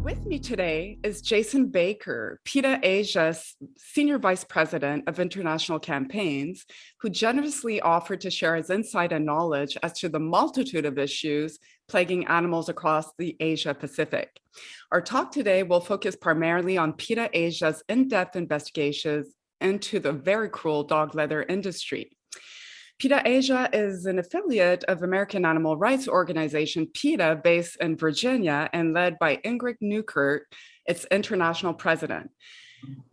With me today is Jason Baker, PETA Asia's Senior Vice President of International Campaigns, who generously offered to share his insight and knowledge as to the multitude of issues plaguing animals across the Asia Pacific. Our talk today will focus primarily on PETA Asia's in-depth investigations into the very cruel dog leather industry. PETA Asia is an affiliate of American animal rights organization PETA, based in Virginia and led by Ingrid Newkirk, its international president.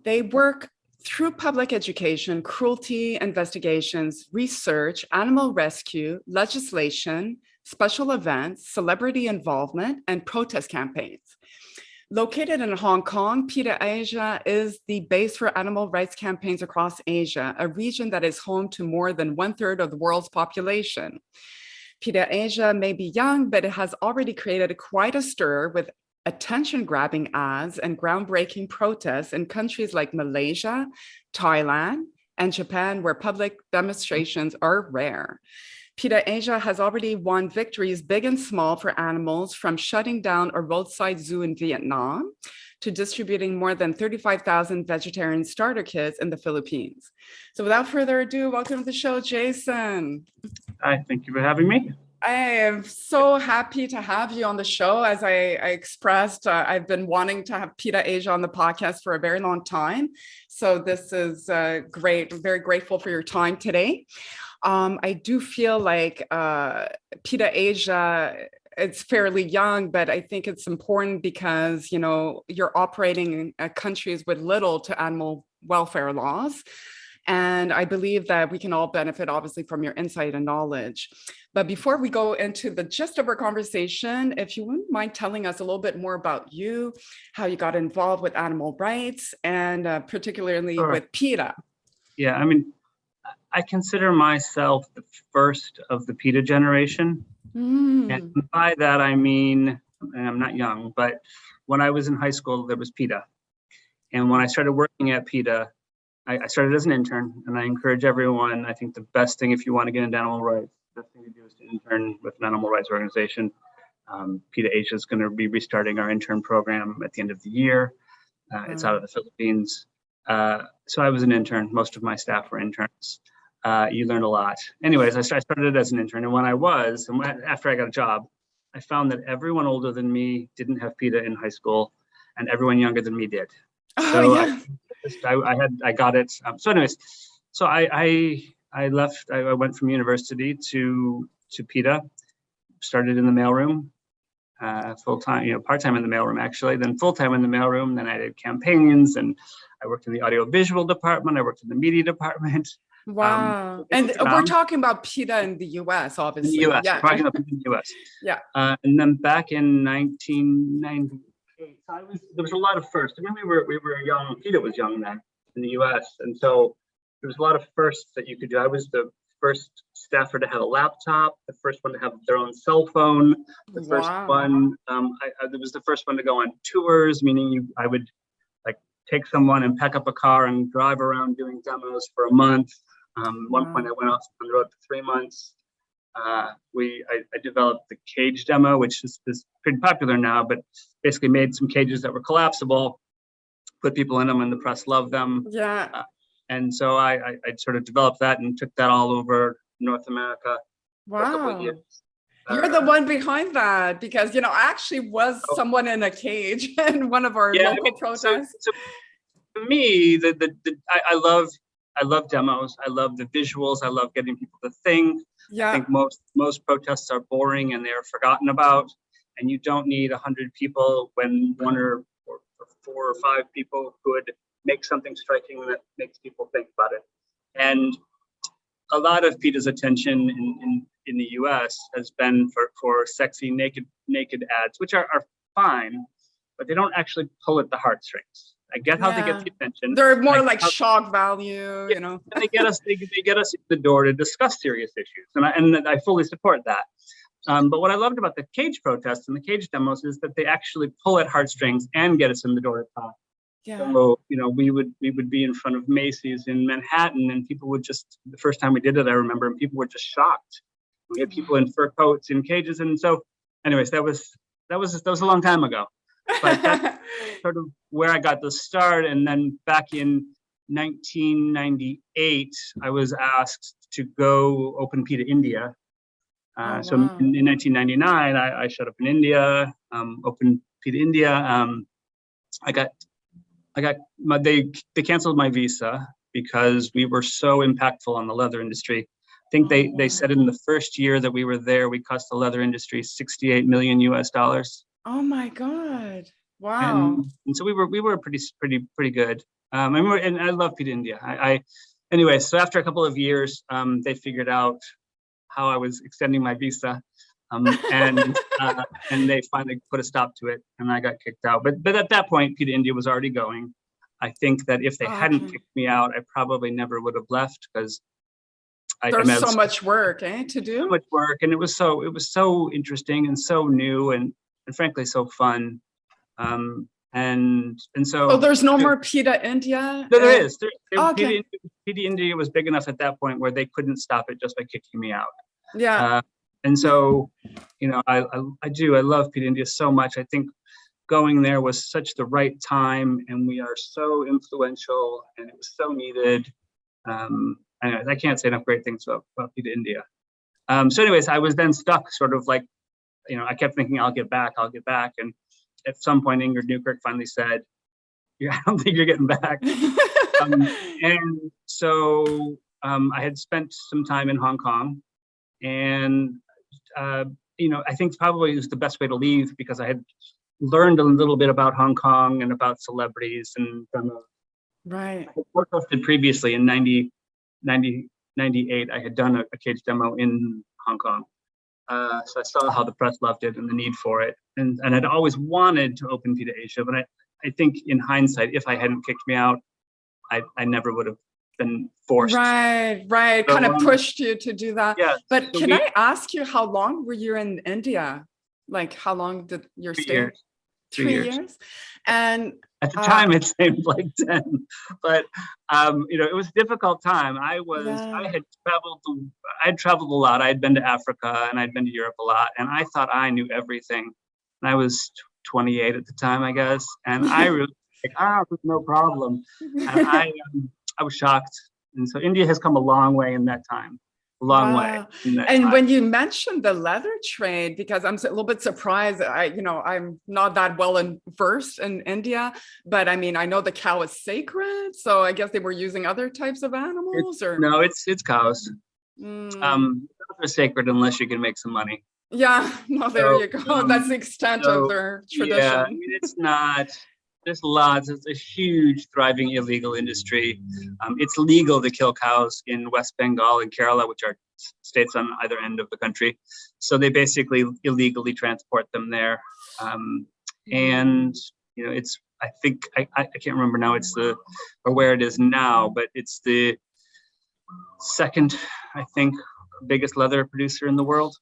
They work through public education, cruelty investigations, research, animal rescue, legislation, special events, celebrity involvement, and protest campaigns. Located in Hong Kong, PETA Asia is the base for animal rights campaigns across Asia, a region that is home to more than 1/3 of the world's population. PETA Asia may be young, but it has already created quite a stir with attention-grabbing ads and groundbreaking protests in countries like Malaysia, Thailand, and Japan, where public demonstrations are rare. PETA Asia has already won victories big and small for animals, from shutting down a roadside zoo in Vietnam to distributing more than 35,000 vegetarian starter kits in the Philippines. So without further ado, welcome to the show, Jason. Hi, thank you for having me. I am so happy to have you on the show. As I expressed, I've been wanting to have PETA Asia on the podcast for a very long time. So this is great. I'm very grateful for your time today. I do feel like PETA Asia, it's fairly young, but I think it's important because, you know, you're operating in countries with little to animal welfare laws. And I believe that we can all benefit, obviously, from your insight and knowledge. But before we go into the gist of our conversation, if you wouldn't mind telling us a little bit more about you, how you got involved with animal rights, and particularly with PETA. Yeah, I mean, I consider myself the first of the PETA generation. And by that, I mean, and I'm not young, but when I was in high school, there was PETA. And when I started working at PETA, I started as an intern, and I encourage everyone, I think the best thing if you want to get into animal rights, the best thing to do is to intern with an animal rights organization. PETA Asia is going to be restarting our intern program at the end of the year. It's out of the Philippines. So I was an intern. Most of my staff were interns. You learn a lot. Anyways, I started as an intern, and after I got a job, I found that everyone older than me didn't have PETA in high school, and everyone younger than me did. I got it. So anyways, so I left. I went from university to PETA. Started in the mailroom, full time, part time in the mailroom actually. Then full time in the mailroom. Then I did campaigns, and I worked in the audiovisual department. I worked in the media department. Wow. And we're talking about PETA in the US, obviously. In the US, yeah. Talking about in the US. Yeah. And then back in 1998, there was a lot of firsts. I mean, we were young. PETA was young then in the US. And so there was a lot of firsts that you could do. I was the first staffer to have a laptop, the first one to have their own cell phone, the first one, I was the first one to go on tours, meaning I would take someone and pack up a car and drive around doing demos for a month. One point I went off on the road for 3 months. I developed the cage demo, which is pretty popular now, but basically made some cages that were collapsible, put people in them, and the press loved them. Yeah. And so I sort of developed that and took that all over North America. Wow. For a couple of years. You're the one behind that, because, I actually was someone in a cage in one of our local protests. So for me, I love demos. I love the visuals. I love getting people to think. Yeah. I think most protests are boring and they're forgotten about. And you don't need 100 people when one or 4 or 5 people could make something striking that makes people think about it. And a lot of PETA's attention in the US has been for sexy naked ads, which are fine, but they don't actually pull at the heartstrings. I get how they get the attention. They're more like shock value, And they get us in the door to discuss serious issues, and I fully support that. But what I loved about the cage protests and the cage demos is that they actually pull at heartstrings and get us in the door to talk. Yeah. So, we would be in front of Macy's in Manhattan, and people would the first time we did it, I remember, and people were just shocked. We had people in fur coats in cages, and so, anyways, that was a long time ago. but that's sort of where I got the start. And then back in 1998, I was asked to go open PETA India. So in 1999, I showed up in India, opened PETA India. They canceled my visa because we were so impactful on the leather industry. I think they said in the first year that we were there, we cost the leather industry $68 million US. Oh my God! Wow. And so we were pretty good. And I love PETA India. Anyway, so after a couple of years, they figured out how I was extending my visa, and they finally put a stop to it, and I got kicked out. But at that point, PETA India was already going. I think that if they hadn't kicked me out, I probably never would have left, because there's so much work, to do. So much work, and it was so interesting and so new and frankly so fun. And so there's no more PETA India? No, there is. PETA India was big enough at that point where they couldn't stop it just by kicking me out. Yeah. And so, I love PETA India so much. I think going there was such the right time, and we are so influential, and it was so needed. Anyways, I can't say enough great things about PETA India. So anyways, I was then stuck sort of like, I kept thinking, I'll get back. And at some point, Ingrid Newkirk finally said, I don't think you're getting back. And so I had spent some time in Hong Kong, and, I think probably it was the best way to leave, because I had learned a little bit about Hong Kong and about celebrities and right. I did previously in 98. I had done a cage demo in Hong Kong. So I saw how the press loved it and the need for it. And I'd always wanted to open PETA Asia, but I think in hindsight, if I hadn't kicked me out, I never would have been forced. Right. So, kind of pushed you to do that. Yeah. But so I ask you, how long were you in India? Like, how long did your stay? 3 years. And at the time it seemed like 10, but it was a difficult time. I had traveled a lot. I had been to Africa and I'd been to Europe a lot, and I thought I knew everything. And I was 28 at the time, I guess, and I really no problem. And I was shocked. And so India has come a long way in that time. Way. And when you mentioned the leather trade, because I'm a little bit surprised, I'm not that well versed in India, but I mean, I know the cow is sacred, so I guess they were using other types of animals, No, it's cows. They're sacred unless you can make some money. Yeah, no, there you go. That's the extent of their tradition. Yeah, I mean, it's not. There's lots. It's a huge, thriving illegal industry. It's legal to kill cows in West Bengal and Kerala, which are states on either end of the country. So they basically illegally transport them there. And it's. I think I can't remember now. Or where it is now, but it's the second, I think, biggest leather producer in the world.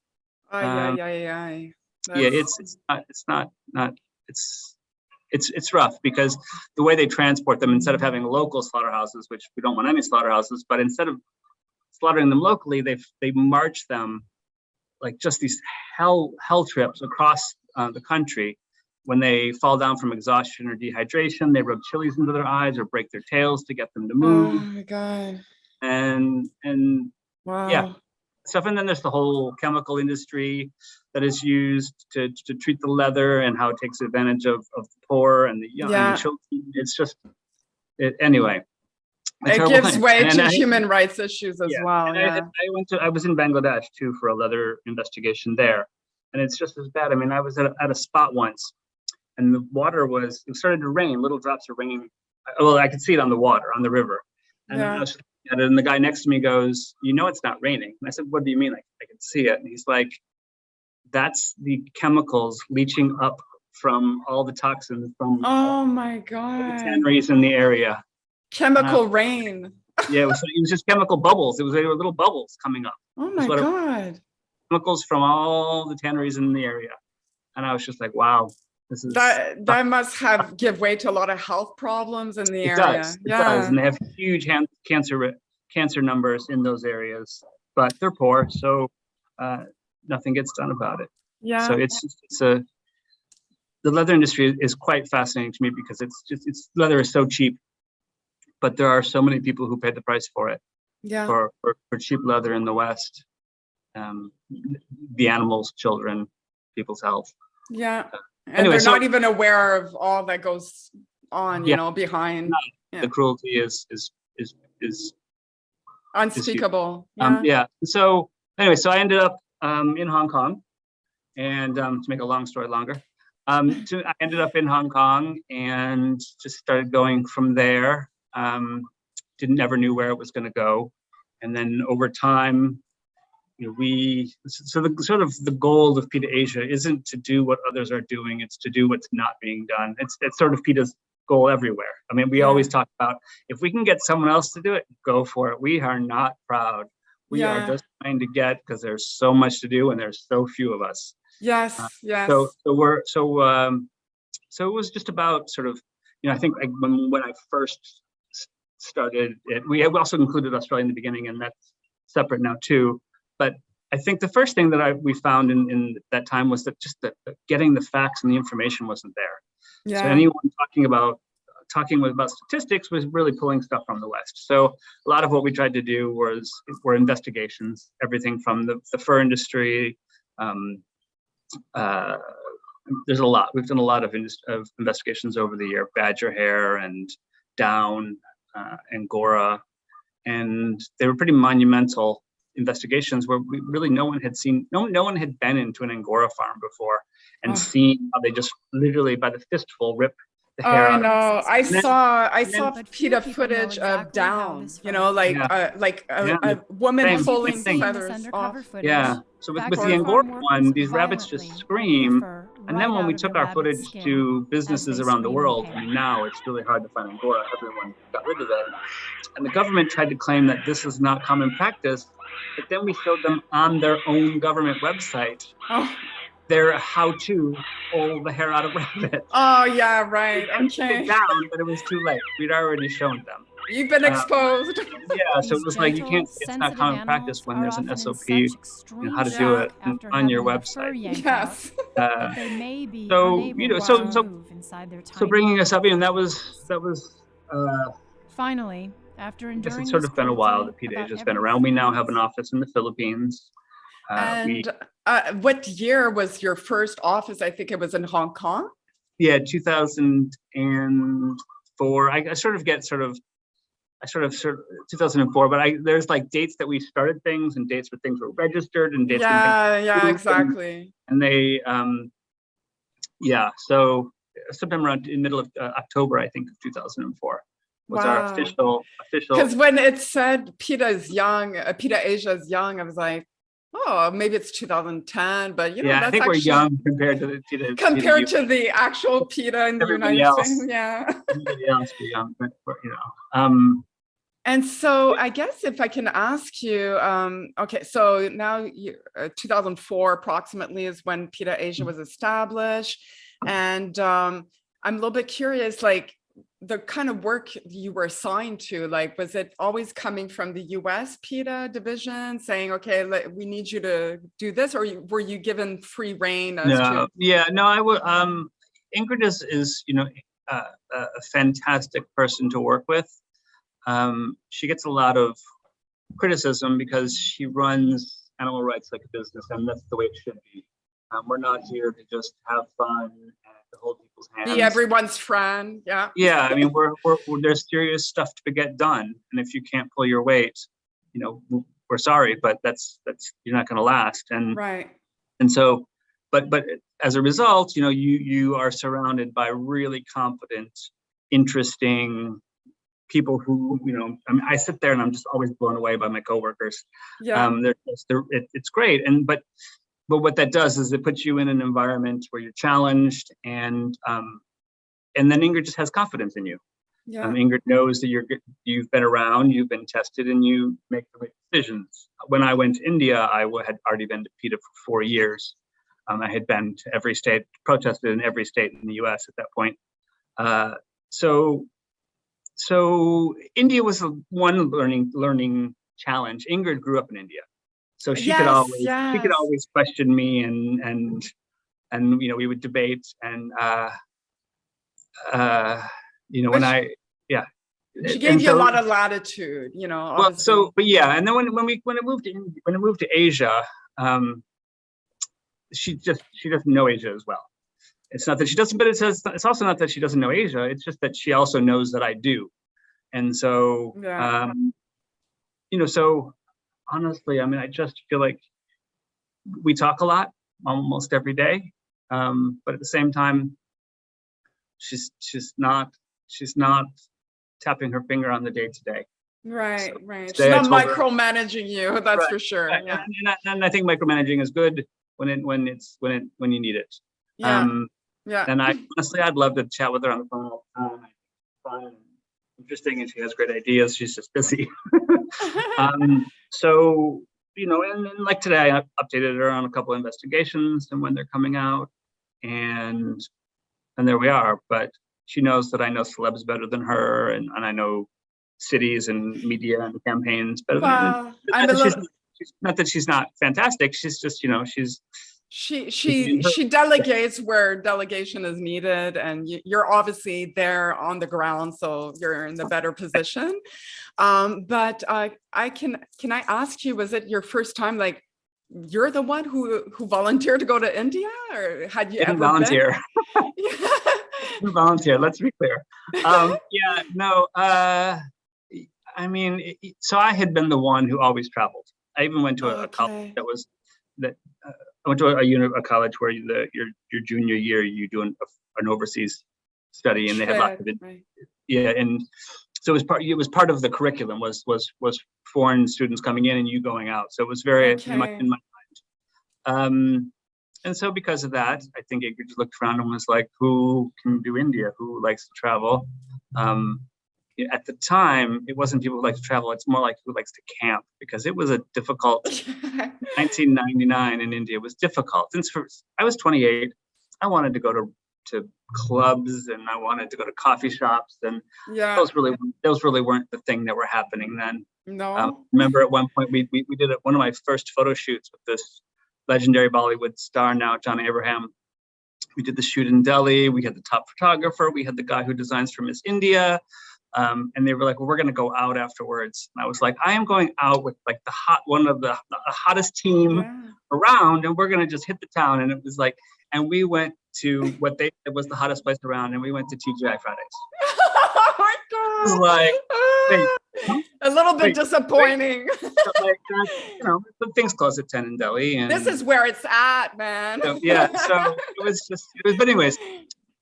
It's rough, because the way they transport them, instead of having local slaughterhouses, which we don't want any slaughterhouses, but instead of slaughtering them locally, they march them like just these hell trips across the country. When they fall down from exhaustion or dehydration, they rub chilies into their eyes or break their tails to get them to move. Oh my God. And wow. Yeah. Stuff. And then there's the whole chemical industry that is used to treat the leather, and how it takes advantage of the poor and the young and the children. It's just anyway. It gives way to human rights issues as well. I was in Bangladesh too for a leather investigation there, and it's just as bad. I mean, I was at a spot once, and the water it started to rain. Little drops of rain. Well, I could see it on the water, on the river, and and the guy next to me goes, it's not raining. And I said, what do you mean? I can see it. And he's like, that's the chemicals leaching up from all the toxins from my God, the tanneries in the area. Chemical rain. Yeah, it was just chemical bubbles. They were little bubbles coming up. Oh my God. Chemicals from all the tanneries in the area. And I was just like, wow. That must give way to a lot of health problems in the area. It does, and they have huge cancer numbers in those areas, but they're poor, so nothing gets done about it. Yeah. So the leather industry is quite fascinating to me because leather is so cheap, but there are so many people who paid the price for it. Yeah. For cheap leather in the West, the animals, children, people's health. Yeah. And anyway, they're not even aware of all that goes on, Yeah. behind. The cruelty is unspeakable. Yeah. So anyway, so I ended up in Hong Kong, and to make a long story longer, I ended up in Hong Kong and just started going from there. Never knew where it was going to go, and then over time, the goal of PETA Asia isn't to do what others are doing; it's to do what's not being done. It's sort of PETA's goal everywhere. I mean, we always talk about, if we can get someone else to do it, go for it. We are not proud. We are just trying to get, because there's so much to do and there's so few of us. Yes. So it was just about sort of, I think when I first started it, we also included Australia in the beginning, and that's separate now too. But I think the first thing that we found in that time was that just that getting the facts and the information wasn't there. So anyone talking about statistics was really pulling stuff from the West. So a lot of what we tried to do were investigations, everything from the fur industry. There's a lot. We've done a lot of investigations over the year: badger hair and down, Angora, and they were pretty monumental investigations where no one had been into an Angora farm before and seen how they just literally by the fistful rip the hair out. I know. I saw PETA footage of down, a woman pulling feathers off. Yeah. So with the Angora one, these rabbits just scream. And then when we took our footage to businesses around the world, and now it's really hard to find Angora, everyone got rid of it. And the government tried to claim that this is not common practice, but then we showed them on their own government website their how to pull the hair out of rabbits. Oh yeah, right. Okay. Down, but it was too late. We'd already shown them. You've been exposed. Yeah, so it was like it's not common practice when there's an SOP, how to do it on your website. Yes. So bringing us up, and that was. Finally, after enduring, it's sort of been a while that PETA Asia has been around. We now have an office in the Philippines. What year was your first office? I think it was in Hong Kong. Yeah, 2004. I sort of 2004, but there's like dates that we started things and dates where things were registered and dates. Exactly. And they, so sometime around in the middle of October, I think, of 2004 was our official. Because when it said PETA Asia is young, I was like, oh, maybe it's 2010, but that's I think we're young compared to the PETA. To the actual PETA in the United States. Yeah. Everybody else be young, but And so I guess if I can ask you, okay, so now 2004 approximately is when PETA Asia was established. And I'm a little bit curious, like the kind of work you were assigned to, like, was it always coming from the US PETA division saying, okay, we need you to do this, or were you given free reign? I would, Ingrid is a fantastic person to work with. She gets a lot of criticism because she runs animal rights like a business, and that's the way it should be. We're not here to just have fun and to hold people's hands. Be everyone's friend, yeah. Yeah, I mean, there's serious stuff to get done, and if you can't pull your weight, we're sorry, but that's you're not going to last. And right. And so, but as a result, you are surrounded by really competent, interesting people who, I sit there and I'm just always blown away by my coworkers. Yeah. It's great. But what that does is it puts you in an environment where you're challenged, and then Ingrid just has confidence in you. Yeah. Ingrid knows that you've been around, you've been tested, and you make the right decisions. When I went to India, I had already been to PETA for 4 years. I had been to every state, protested in every state in the US at that point. So India was one learning challenge. Ingrid grew up in India, so she could always question me and and we would debate, and when Which yeah. she gave you a lot of latitude, Well, obviously. but yeah, and then when it moved to Asia, she doesn't know Asia as well. It's not that she doesn't, but it's also not that she doesn't know Asia. It's just that she also knows that I do, and so so honestly, I mean, I just feel like we talk a lot, almost every day, but at the same time, she's not tapping her finger on the day to day. Right, So right. She's today I not told her, micromanaging you, that's right, for sure. right. Yeah. And I think micromanaging is good when you need it. Yeah. Yeah. And I'd love to chat with her on the phone all the time. Fun and interesting, and she has great ideas. She's just busy. So and like today, I updated her on a couple of investigations and when they're coming out, and there we are. But she knows that I know celebs better than her, and I know cities and media and campaigns better than her. She's not that she's not fantastic. She's just she delegates where delegation is needed, and you're obviously there on the ground, so you're in the better position. But can I ask you, was it your first time, like you're the one who volunteered to go to India, or had you didn't ever volunteer? Been? Didn't volunteer. Let's be clear. Yeah, no. I mean, so I had been the one who always traveled. I even went to a college I went to a college where your junior year you do an overseas study, and they had lots of it. Right. Yeah, and so it was part of the curriculum was foreign students coming in and you going out. So it was very much in my mind. And so because of that, I think Ingrid just looked around and was like, who can do India? Who likes to travel? At the time, it wasn't people who like to travel. It's more like who likes to camp, because it was a difficult 1999 in India was difficult. Since I was 28, I wanted to go to clubs, and I wanted to go to coffee shops, and those really weren't the thing that were happening then. No. Remember at one point we did one of my first photo shoots with this legendary Bollywood star now, John Abraham. We did the shoot in Delhi. We had the top photographer. We had the guy who designs for Miss India. And they were like, well, we're going to go out afterwards. And I was like, I am going out with like one of the hottest team around, and we're going to just hit the town. And it was like, and we went to what they said was the hottest place around, and we went to TGI Fridays. Oh my God. It was like, a little bit disappointing. Like, but things close at 10 in Delhi. And this is where it's at, man. So but anyways,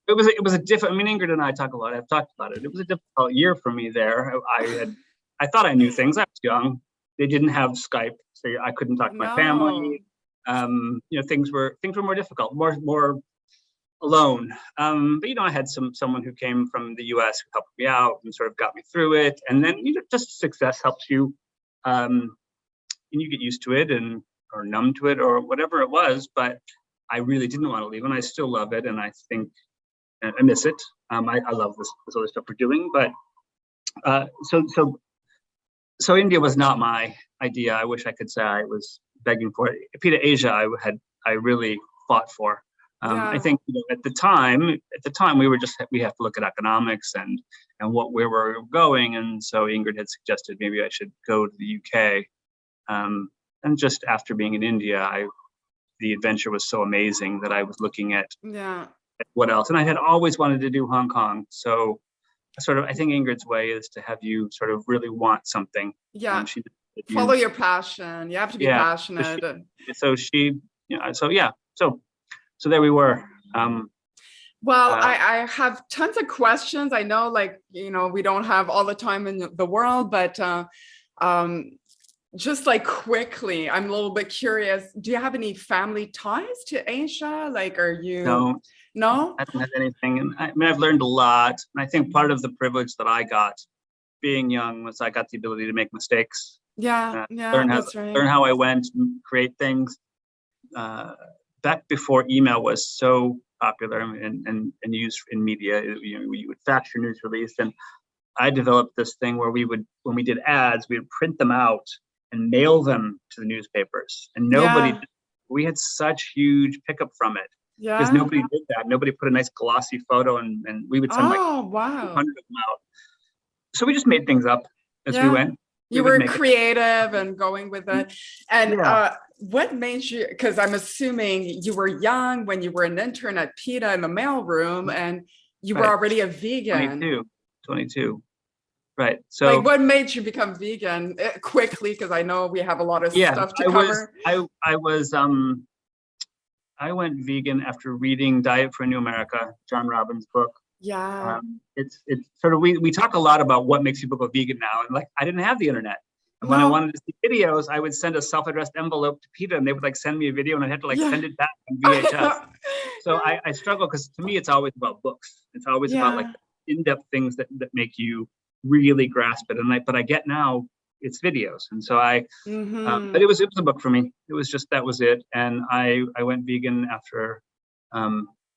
it was a different, I mean, Ingrid and I talk a lot. I've talked about it. It was a difficult year for me there. I thought I knew things. I was young. They didn't have Skype, so I couldn't talk to my family. Things were more difficult, more alone. But I had someone who came from the US who helped me out and sort of got me through it. And then just success helps you, and you get used to it or numb to it or whatever it was. But I really didn't want to leave, and I still love it. And I think I miss it. I love this other stuff we're doing, but so India was not my idea. I wish I could say I was begging for it. PETA Asia, I really fought for. I think at the time we have to look at economics and where we're going, and so Ingrid had suggested maybe I should go to the UK. And just after being in India, the adventure was so amazing that I was looking at what else, and I had always wanted to do Hong Kong. So I think Ingrid's way is to have you sort of really want something. Follow your passion. You have to be passionate. So there we were. I have tons of questions. I know, we don't have all the time in the world, but just like quickly, I'm a little bit curious. Do you have any family ties to Asia? Like, are you? No? I don't have anything. And I mean, I've learned a lot. And I think part of the privilege that I got being young was I got the ability to make mistakes. Learn how I went, create things. Back before email was so popular and used in media, you would fax your news release. And I developed this thing where when we did ads, we would print them out and mail them to the newspapers. And we had such huge pickup from it. because nobody did that. Nobody put a nice glossy photo, and we would send like 200 of them out. So we just made things up as we went. You were creative and going with it. And what made you, because I'm assuming you were young when you were an intern at PETA in the mailroom, and you were already a vegan. 22. Right. So like, what made you become vegan quickly? Because I know we have a lot of stuff to cover. I went vegan after reading Diet for a New America, John Robbins' book. Yeah. It's sort of, we talk a lot about what makes people go vegan now. And like, I didn't have the internet. And when I wanted to see videos, I would send a self-addressed envelope to PETA, and they would like send me a video, and I had to like send it back on VHS. So I struggle, because to me, it's always about books. It's always about like in-depth things that make you really grasp it. And but I get now it's videos. And so but it was a book for me. It was just, that was it. And I went vegan after,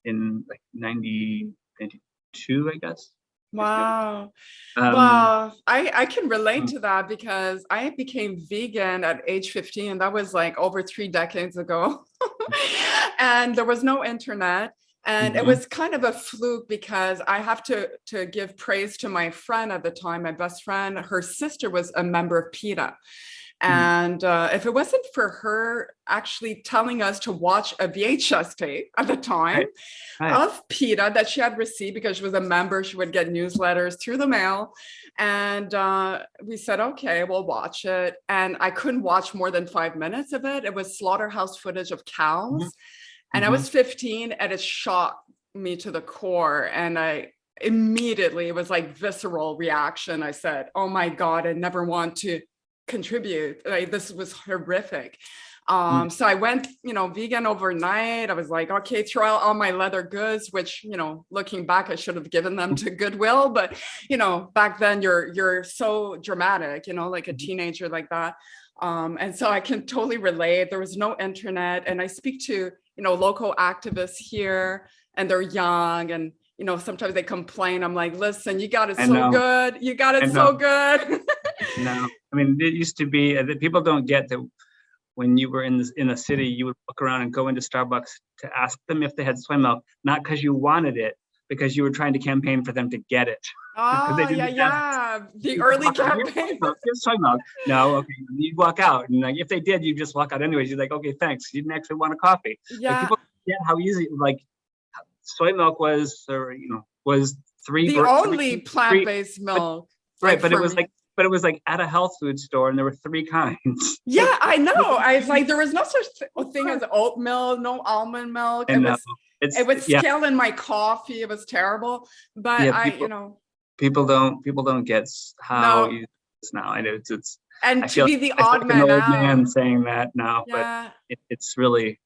in like 92, I guess. Wow. Well, I can relate to that, because I became vegan at age 15, and that was like over 3 decades ago. And there was no internet. And it was kind of a fluke, because I have to give praise to my friend at the time, my best friend. Her sister was a member of PETA. And if it wasn't for her actually telling us to watch a VHS tape at the time of PETA that she had received, because she was a member, she would get newsletters through the mail. And we said, okay, we'll watch it. And I couldn't watch more than 5 minutes of it. It was slaughterhouse footage of cows. And I was 15, and it shocked me to the core. And I immediately, it was like visceral reaction. I said, oh my God, I never want to contribute. Like, this was horrific. So I went, vegan overnight. I was like, okay, throw out all my leather goods, which, looking back, I should have given them to Goodwill. But, back then you're so dramatic, like a teenager like that. And so I can totally relate. There was no internet. And I speak to, local activists here, and they're young, and, sometimes they complain. I'm like, listen, you got it so good. You got it so good. No, I mean, it used to be that people don't get that when you were in a city, you would look around and go into Starbucks to ask them if they had soy milk, not because you wanted it, because you were trying to campaign for them to get it. Oh, the early campaign. Here's soy milk. No, okay. You'd walk out, and like, if they did, you just walk out anyways. You're like, okay, thanks. You didn't actually want a coffee. Yeah. Like, people forget how easy, like, soy milk was, was the only plant-based milk. Right, but it was like at a health food store, and there were 3 kinds. Yeah, I know. I was like, there was no such thing as oat milk, no almond milk. It was scale in my coffee. It was terrible. But people don't get how easy it is now. I know it's and to be the odd man out. Man saying that now, but it's really.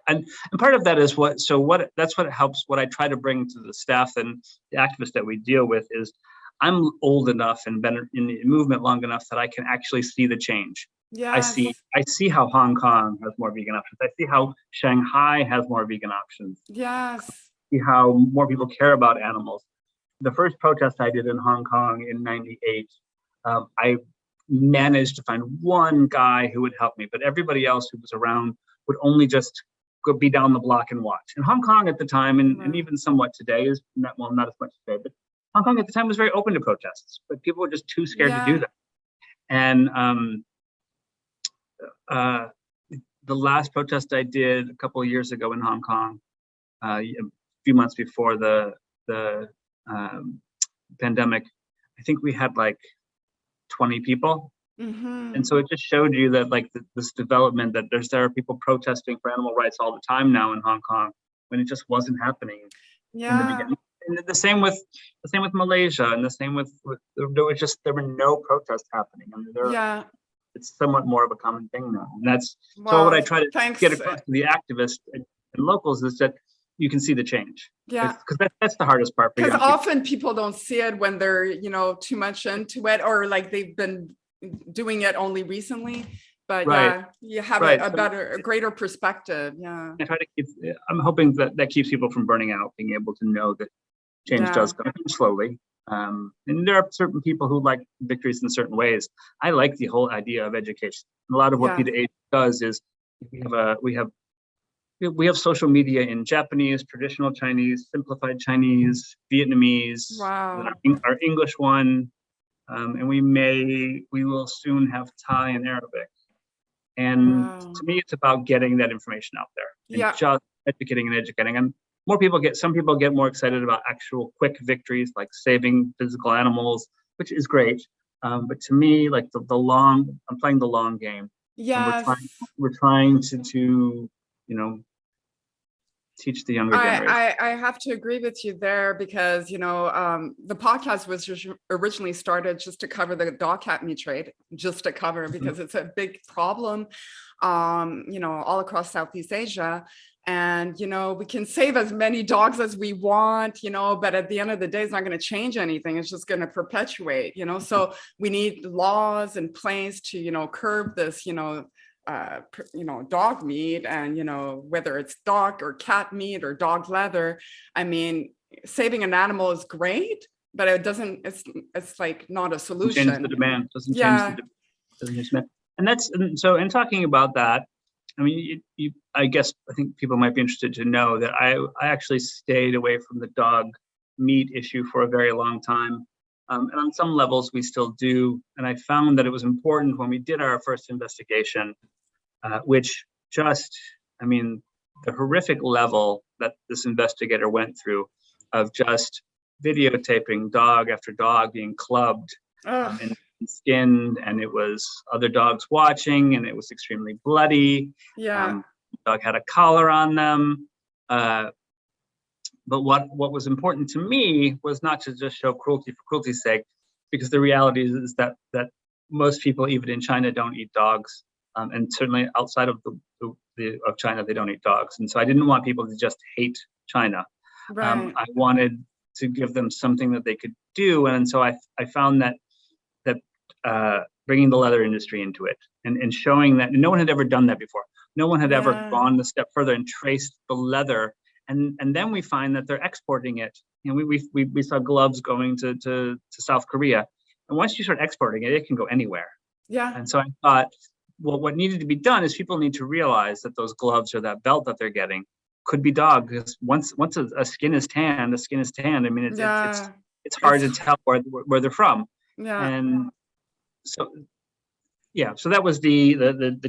And part of that is that's what helps. What I try to bring to the staff and the activists that we deal with is, I'm old enough and been in the movement long enough that I can actually see the change. Yes. I see how Hong Kong has more vegan options. I see how Shanghai has more vegan options. Yes. I see how more people care about animals. The first protest I did in Hong Kong in '98, I managed to find one guy who would help me, but everybody else who was around would only just go be down the block and watch. And Hong Kong at the time, and even somewhat today, is not as much today, but Hong Kong at the time was very open to protests, but people were just too scared to do that. And the last protest I did a couple of years ago in Hong Kong, a few months before the pandemic, I think we had like 20 people. And so it just showed you that like this development, that there are people protesting for animal rights all the time now in Hong Kong, when it just wasn't happening in the beginning. And the same with Malaysia, and the same with there were no protests happening. I mean, it's somewhat more of a common thing now. And that's so what I try to get across to the activists and locals is that you can see the change. Yeah, because that's the hardest part. Because often people don't see it when they're too much into it, or like they've been doing it only recently. But you have a greater perspective. Yeah. I try to I'm hoping that keeps people from burning out, being able to know that change does come slowly. And there are certain people who like victories in certain ways. I like the whole idea of education. And a lot of what PETA Asia does is we have we have social media in Japanese, traditional Chinese, simplified Chinese, Vietnamese, Wow. our English one, and we will soon have Thai and Arabic. And Wow. to me, it's about getting that information out there and Yeah. just educating and educating. And some people get more excited about actual quick victories, like saving physical animals, which is great. But to me, like I'm playing the long game. And Yes. we're trying to teach the younger generation. I have to agree with you there because, the podcast was originally started just to cover the dog cat meat trade, just to cover because it's a big problem, all across Southeast Asia. And, we can save as many dogs as we want, but at the end of the day, it's not going to change anything. It's just going to perpetuate, so we need laws in place to, curb this, dog meat and, whether it's dog or cat meat or dog leather. I mean, saving an animal is great, but it's like not a solution. Change the demand, doesn't change the demand. And so in talking about that, I mean, I think people might be interested to know that I actually stayed away from the dog meat issue for a very long time. And on some levels we still do. And I found that it was important when we did our first investigation, which the horrific level that this investigator went through of just videotaping dog after dog being clubbed and skinned, and it was other dogs watching, and it was extremely bloody. Yeah. The dog had a collar on them. But what was important to me was not to just show cruelty for cruelty's sake, because the reality is that most people, even in China, don't eat dogs, and certainly outside of of China, they don't eat dogs. And so I didn't want people to just hate China. Right. I wanted to give them something that they could do, and so I found that bringing the leather industry into it and showing that no one had ever done that before. No one had ever gone a step further and traced the leather. And then we find that they're exporting it. We saw gloves going to South Korea. And once you start exporting it, it can go anywhere. Yeah. And so I thought, well, what needed to be done is people need to realize that those gloves or that belt that they're getting could be dog, because once a skin is tanned, the skin is tanned. I mean, it's hard to tell where they're from. Yeah. And so that was the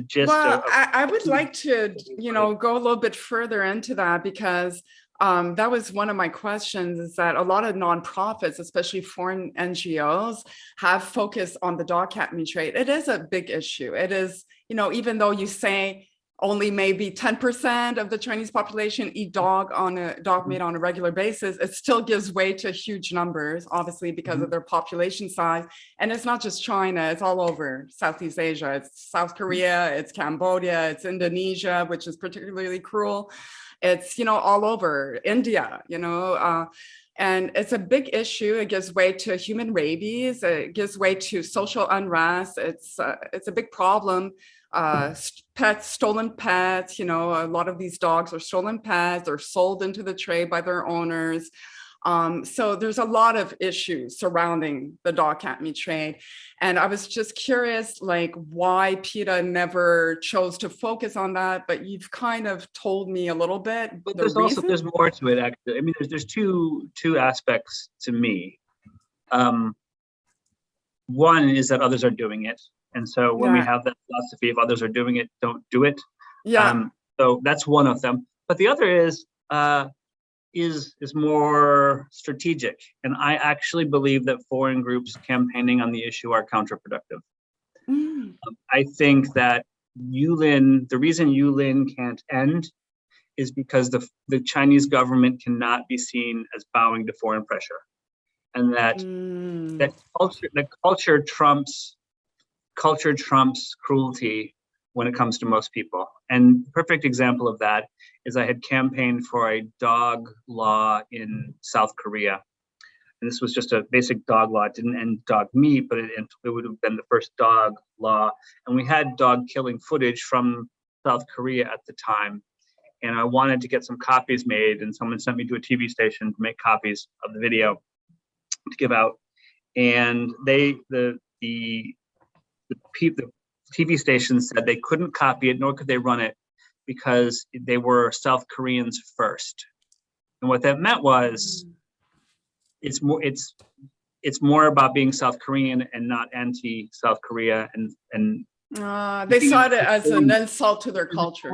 gist. Well, I would like to, go a little bit further into that, because that was one of my questions, is that a lot of nonprofits, especially foreign NGOs, have focused on the dog cat meat trade. It is a big issue. It is, even though you say only maybe 10% of the Chinese population eat dog meat on a regular basis, it still gives way to huge numbers, obviously, because of their population size. And it's not just China, it's all over Southeast Asia. It's South Korea, it's Cambodia, it's Indonesia, which is particularly cruel. It's, all over India, and it's a big issue. It gives way to human rabies. It gives way to social unrest. It's a big problem. Stolen pets, a lot of these dogs are stolen pets. They're sold into the trade by their owners. So there's a lot of issues surrounding the dog cat meat trade. And I was just curious, like, why PETA never chose to focus on that, but you've kind of told me a little bit. But there's more to it, actually. I mean, there's two aspects to me. One is that others are doing it. And so when we have that philosophy, if others are doing it, don't do it. Yeah. So that's one of them. But the other is more strategic. And I actually believe that foreign groups campaigning on the issue are counterproductive. I think that the reason Yulin can't end is because the Chinese government cannot be seen as bowing to foreign pressure. And that culture trumps cruelty when it comes to most people. And perfect example of that is I had campaigned for a dog law in South Korea. And this was just a basic dog law. It didn't end dog meat, but it would have been the first dog law. And we had dog killing footage from South Korea at the time. And I wanted to get some copies made, and someone sent me to a TV station to make copies of the video to give out. And the TV station said they couldn't copy it, nor could they run it, because they were South Koreans first. And what that meant was it's more about being South Korean and not anti-South Korea, and they saw it as an insult to their culture.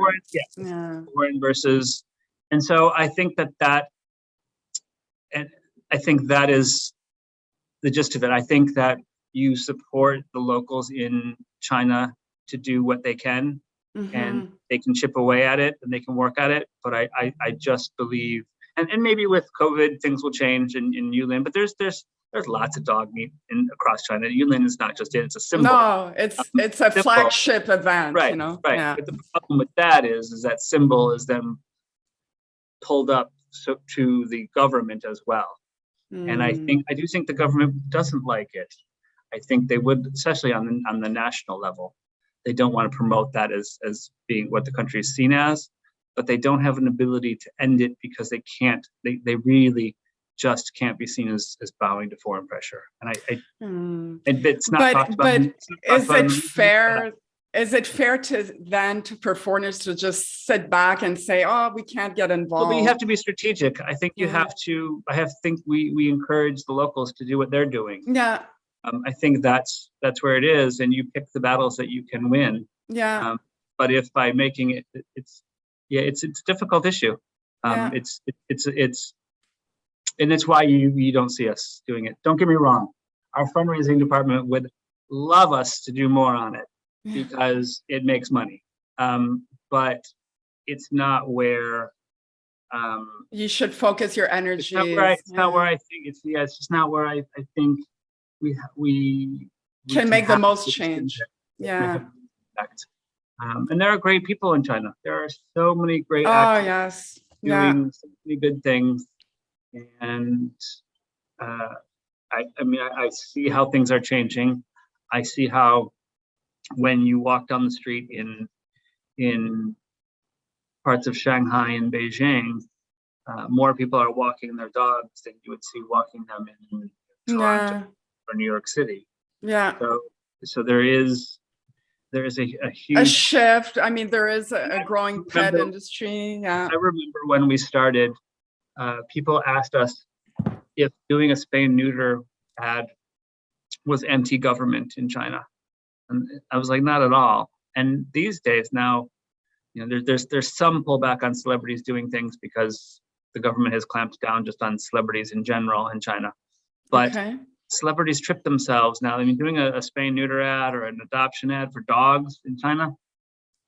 Foreign versus, and so I think that is the gist of it. I think that you support the locals in China to do what they can, and they can chip away at it and they can work at it. But I just believe, and maybe with COVID things will change in Yulin, but there's lots of dog meat across China. Yulin is not just it; it's a symbol. No, it's a flagship event. Right, you know? right. Yeah. But the problem with that is that symbol is then pulled up to the government as well. And I do think the government doesn't like it. I think they would, especially on the national level. They don't want to promote that as being what the country is seen as, but they don't have an ability to end it because they can't. They really just can't be seen as bowing to foreign pressure. And it's not. But is it fair? Is it fair to foreigners to just sit back and say, "Oh, we can't get involved"? Well, but you have to be strategic. I think you have to. I think we encourage the locals to do what they're doing. Yeah. I think that's where it is, and you pick the battles that you can win. Yeah. But if by making it's a difficult issue. It's and it's why you don't see us doing it. Don't get me wrong. Our fundraising department would love us to do more on it because it makes money. But it's not where you should focus your energy. It's not where I think it's just not where I think we can make the most change. Yeah. And there are great people in China. There are so many great actors doing so many good things. And I see how things are changing. I see how when you walk down the street in parts of Shanghai and Beijing, more people are walking their dogs than you would see walking them in Toronto or New York City. Yeah. So there is a huge shift. I mean, there is a growing pet industry. Yeah. I remember when we started, people asked us if doing a spay-neuter ad was anti-government in China, and I was like, not at all. And these days now, there's some pullback on celebrities doing things because the government has clamped down just on celebrities in general in China. But celebrities trip themselves now. I mean, doing a spay-neuter ad or an adoption ad for dogs in China,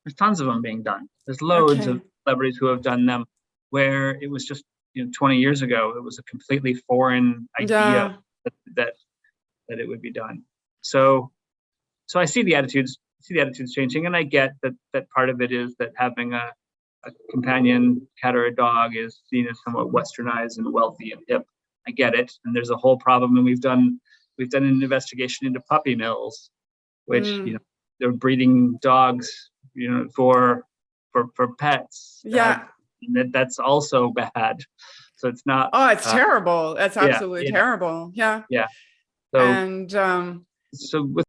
there's tons of them being done. There's loads of celebrities who have done them where it was just 20 years ago, it was a completely foreign idea that it would be done. So I see the attitudes changing, and I get that part of it is that having a companion cat or a dog is seen as somewhat westernized and wealthy and hip. I get it, and there's a whole problem, and we've done an investigation into puppy mills, which they're breeding dogs, for pets. Yeah. That's also bad. So it's not. Oh, it's terrible. It's absolutely terrible. Yeah. Yeah. So with.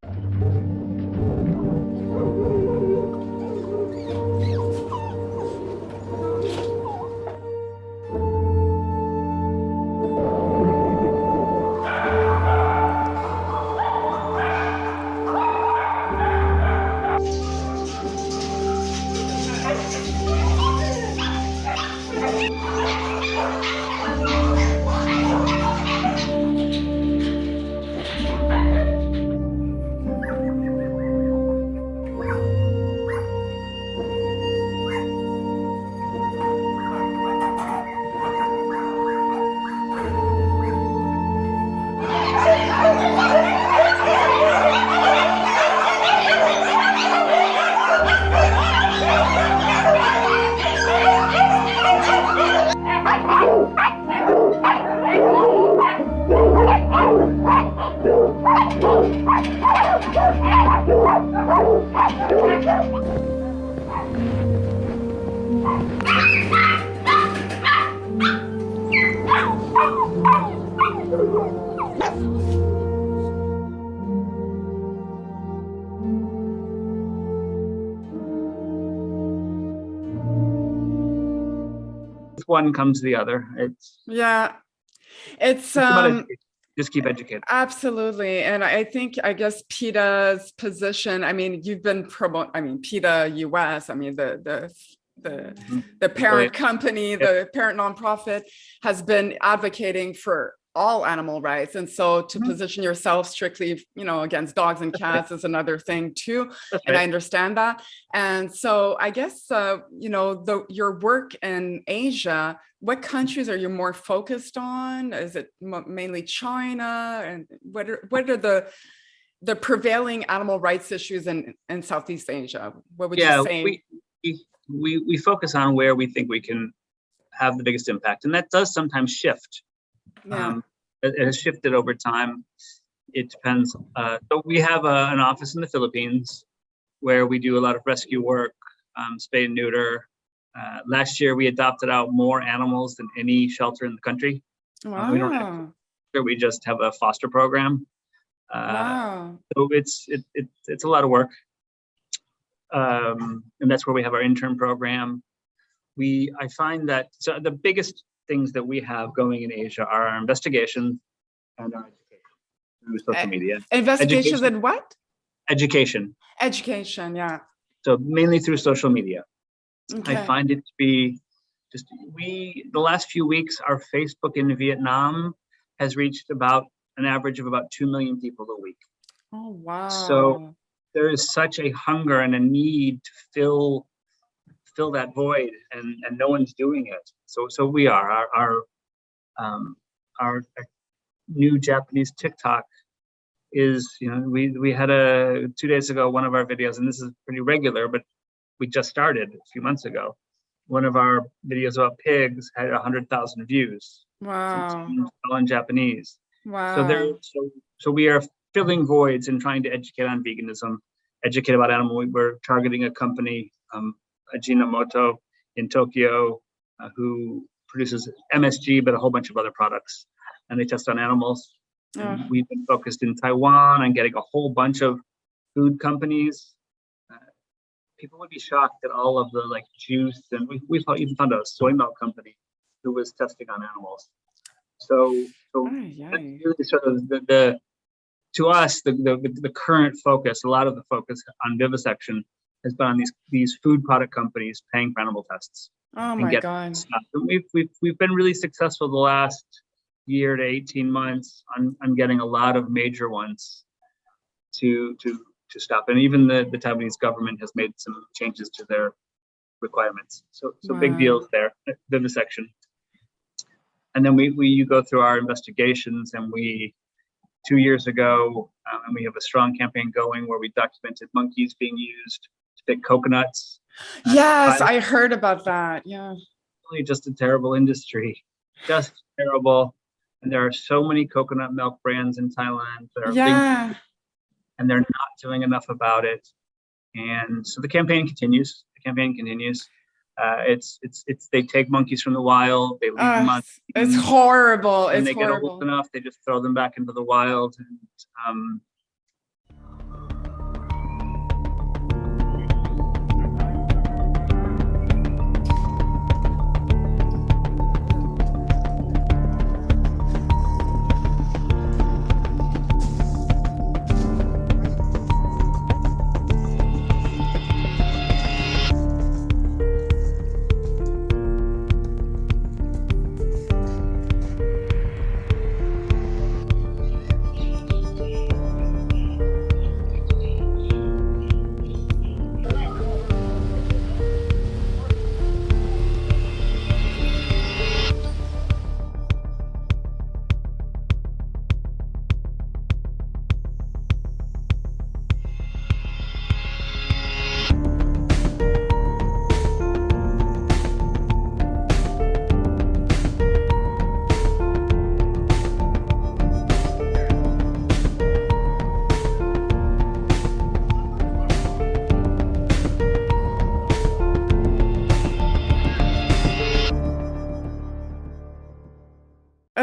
one comes the other. It's just keep educating. Absolutely. And I guess PETA's position, I mean, you've been PETA US, I mean, the parent company, the parent nonprofit has been advocating for all animal rights. And so to position yourself strictly, against dogs and cats is another thing too. And I understand that. And so I guess, your work in Asia, what countries are you more focused on? Is it mainly China? And what are the prevailing animal rights issues in Southeast Asia? What would you say? We focus on where we think we can have the biggest impact. And that does sometimes shift. Yeah. It has shifted over time. It depends. So we have an office in the Philippines where we do a lot of rescue work, spay and neuter. Last year, we adopted out more animals than any shelter in the country. Wow. We just have a foster program. Wow. So it's a lot of work. And that's where we have our intern program. I find that the biggest things that we have going in Asia are our investigations and our education through social media. Investigations and what? Education. Education, yeah. So mainly through social media. Okay. I find it to be the last few weeks, our Facebook in Vietnam has reached about an average of about 2 million people a week. Oh, wow. So there is such a hunger and a need to fill that void, and no one's doing it. So we are. Our new Japanese TikTok is, we had 2 days ago, one of our videos, and this is pretty regular, but we just started a few months ago. One of our videos about pigs had 100,000 views. Wow. All in Japanese. Wow. So we are filling voids and trying to educate on veganism, educate about animal. We're targeting a company, Ajinomoto in Tokyo, who produces MSG, but a whole bunch of other products, and they test on animals. And we've been focused in Taiwan on getting a whole bunch of food companies. People would be shocked at all of the juice, and we even found a soy milk company who was testing on animals. So that's really sort of to us the current focus. A lot of the focus on vivisection has been on these food product companies paying for animal tests. Oh my God! Stuff. And we've been really successful the last year to 18 months on getting a lot of major ones to stop. And even the Taiwanese government has made some changes to their requirements. So big deals there, vivisection. And then you go through our investigations, and 2 years ago, and we have a strong campaign going where we documented monkeys being used to pick coconuts. Yes, I heard about that. Yeah. Really just a terrible industry, just terrible. And there are so many coconut milk brands in Thailand that are and they're not doing enough about it. And so the campaign continues. They take monkeys from the wild, they leave them on. It's horrible. And they get old enough, they just throw them back into the wild. And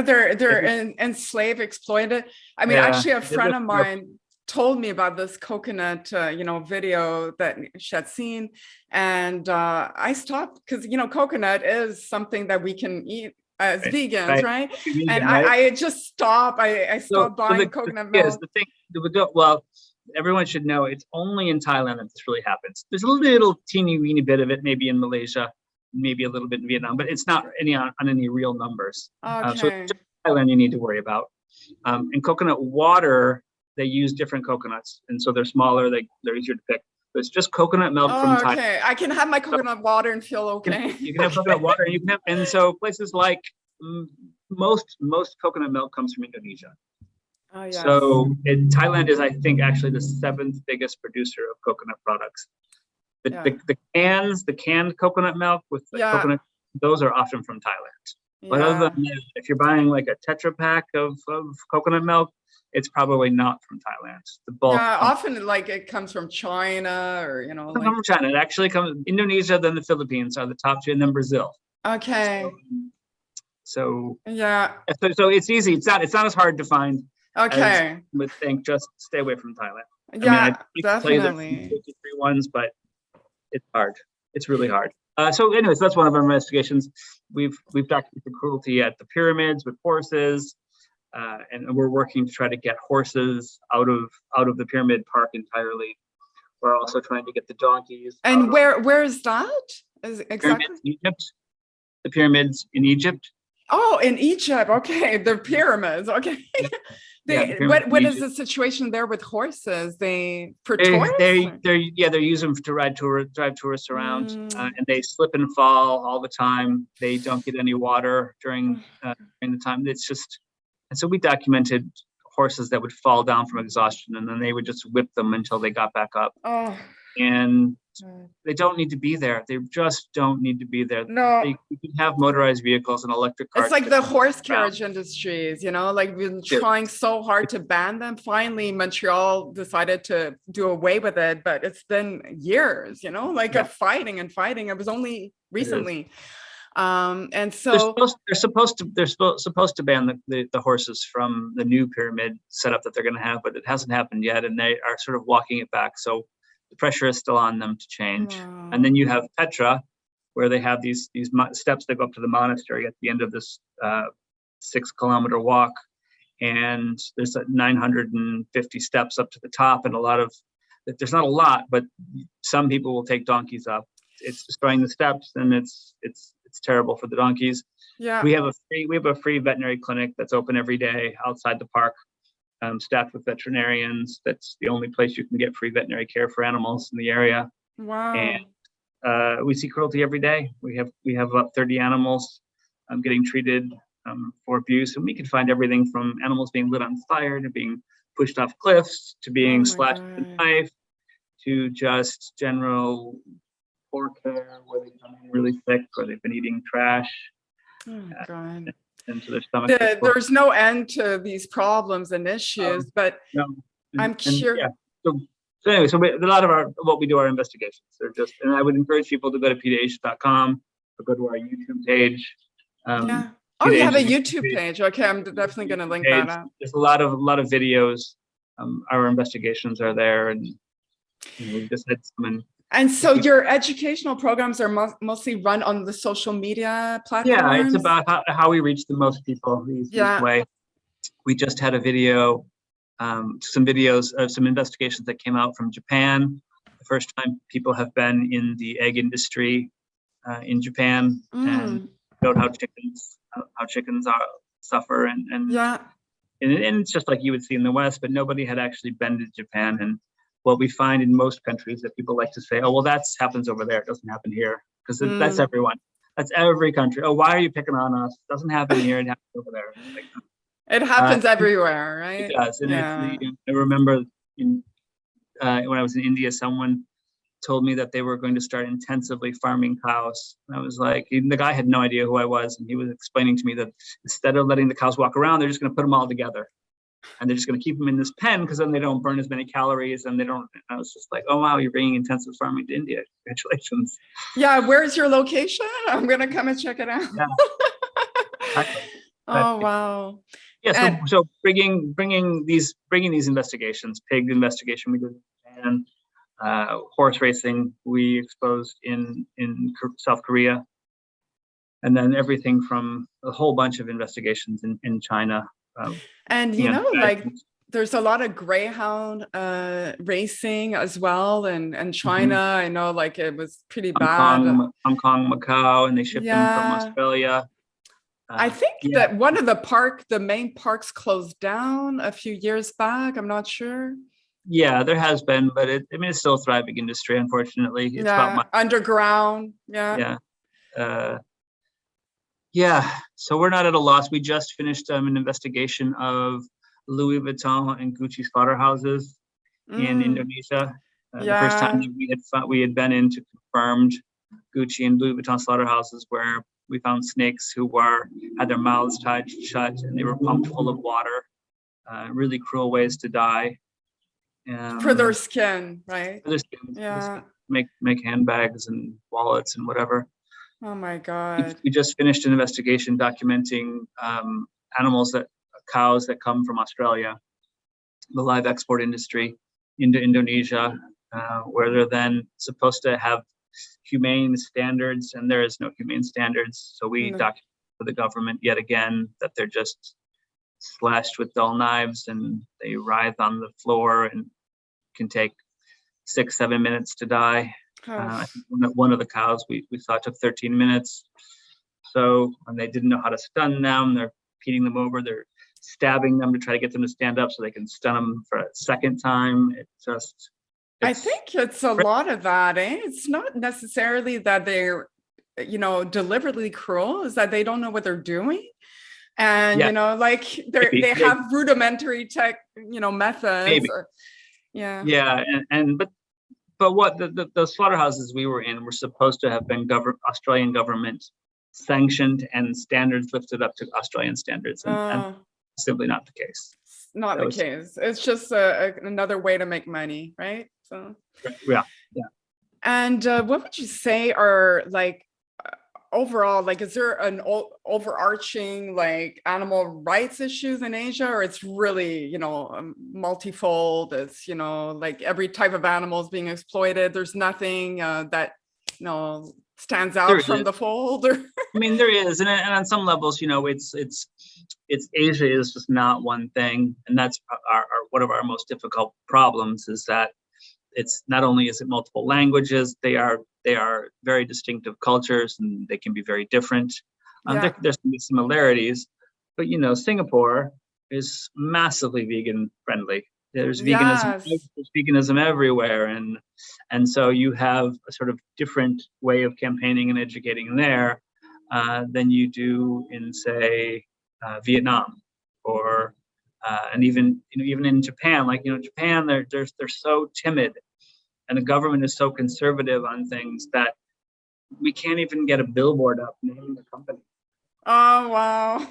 They're enslaved, exploited. I mean, actually, a friend of mine told me about this coconut, video that she had seen, and I stopped because coconut is something that we can eat as vegans, right? Vegan, And right? I just stopped. I stopped buying coconut milk. The thing, well, everyone should know it's only in Thailand that this really happens. There's a little teeny weeny bit of it, maybe in Malaysia, maybe a little bit in Vietnam, but it's not on any real numbers. Okay. So it's just Thailand you need to worry about. And coconut water, they use different coconuts, and so they're smaller. They're easier to pick. But it's just coconut milk from Thailand. Okay, I can have my coconut water and feel okay. You can have coconut water, and so places like most coconut milk comes from Indonesia. Oh, yes. So Thailand is, I think, actually the 7th biggest producer of coconut products. The canned coconut milk with the coconut, those are often from Thailand. But other than that, if you're buying like a Tetra Pak of coconut milk, it's probably not from Thailand. The bulk often like it comes from China or from China. It actually comes Indonesia, then the Philippines are the top 2, and then Brazil. Okay. So it's easy. It's not as hard to find. Okay. As you would think. Just stay away from Thailand. Yeah, I definitely. 53 ones, but it's hard. It's really hard. So anyways, that's one of our investigations. We've documented the cruelty at the pyramids with horses, and we're working to try to get horses out of the pyramid park entirely. We're also trying to get the donkeys. And where is that? Exactly. Egypt. The pyramids in Egypt. Oh, in Egypt. Okay, the pyramids. Okay. What is the situation there with horses? They use them to drive tourists around, and they slip and fall all the time. They don't get any water during the time. It's just, and so we documented horses that would fall down from exhaustion, and then they would just whip them until they got back up. Oh. And they don't need to be there. They just don't need to be there. No. We can have motorized vehicles and electric cars. It's like the horse carriage industries, like we've been trying so hard to ban them. Finally, Montreal decided to do away with it, but it's been years, of fighting. It was only recently. And so they're supposed to ban the horses from the new pyramid setup that they're going to have, but it hasn't happened yet, and they are sort of walking it back. So the pressure is still on them to change. Wow. And then you have Petra, where they have these steps that go up to the monastery at the end of this 6-kilometer walk, and there's 950 steps up to the top, and there's not a lot, but some people will take donkeys up. It's destroying the steps, and it's terrible for the donkeys. Yeah. We have a free veterinary clinic that's open every day outside the park, staffed with veterinarians. That's the only place you can get free veterinary care for animals in the area. Wow. And we see cruelty every day. We have about 30 animals getting treated for abuse, and we can find everything from animals being lit on fire to being pushed off cliffs to being slashed with a knife to just general poor care where they come in really sick or they've been eating trash. Oh, God. Into their stomach. There's no end to these problems and issues, but I'm curious. Yeah. So anyway, a lot of what we do are investigations. They're just, and I would encourage people to go to PETAAsia.com or go to our YouTube page. Oh, you have a YouTube page. Okay, I'm definitely going to link that up. There's a lot of videos. Our investigations are there, and we just had some. And so your educational programs are mostly run on the social media platforms? Yeah, it's about how we reach the most people the easiest way. We just had a video, some videos of some investigations that came out from Japan. The first time people have been in the egg industry in Japan, and showed how chickens suffer, and it's just like you would see in the West, but nobody had actually been to Japan. And what we find in most countries that people like to say, oh, well, that happens over there. It doesn't happen here. Because that's everyone. That's every country. Oh, why are you picking on us? It doesn't happen here. It happens over there. It happens everywhere, right? It does. And I remember when I was in India, someone told me that they were going to start intensively farming cows. And I was like, the guy had no idea who I was. And he was explaining to me that instead of letting the cows walk around, they're just going to put them all together. And they're just going to keep them in this pen because then they don't burn as many calories, and I was just like, oh, wow, you're bringing intensive farming to India. Congratulations. Yeah. Where's your location? I'm going to come and check it out. Yeah. Oh, wow. Yeah, And so bringing these investigations, pig investigation we did in Japan, horse racing we exposed in South Korea, and then everything from a whole bunch of investigations in China. and like there's a lot of greyhound racing as well, and China. I know, like it was pretty bad. Hong Kong, Macau, and they shipped them from Australia. I think that one of the main parks closed down a few years back. I'm not sure. Yeah, there has been, but it's still a thriving industry, unfortunately. It's about underground. Yeah. So we're not at a loss. We just finished an investigation of Louis Vuitton and Gucci slaughterhouses in Indonesia. The first time that we had been into confirmed Gucci and Louis Vuitton slaughterhouses, where we found snakes who had their mouths tied shut and they were pumped full of water. Really cruel ways to die. For their skin, right? For their skin, yeah. Make handbags and wallets and whatever. Oh my God. We just finished an investigation documenting cows that come from Australia, the live export industry into Indonesia, where they're then supposed to have humane standards, and there is no humane standards. So we document for the government yet again that they're just slashed with dull knives and they writhe on the floor and can take 6-7 minutes to die. I think one of the cows we saw took 13 minutes. So, and they didn't know how to stun them. They're beating them over. They're stabbing them to try to get them to stand up so they can stun them for a second time. I think it's a lot of that, eh? It's not necessarily that they're, deliberately cruel. Is that they don't know what they're doing. And, like they have rudimentary methods. But what the slaughterhouses we were in were supposed to have been Australian government sanctioned and standards lifted up to Australian standards, and simply not the case. Not the case. It's just another way to make money, right? So yeah. And what would you say are like overall, like, is there an overarching like animal rights issues in Asia, or it's really, multifold? It's, like every type of animal is being exploited. There's nothing that, stands out from the fold. Or there is, and on some levels, it's Asia is just not one thing, and that's one of our most difficult problems is that it's not only is it multiple languages, they are very distinctive cultures, and they can be very different. There's some similarities, but Singapore is massively vegan friendly. There's veganism, there's veganism everywhere, and so you have a sort of different way of campaigning and educating there than you do in, say, Vietnam, or and even in Japan. Like Japan, they're so timid, and the government is so conservative on things that we can't even get a billboard up naming the company. Oh wow!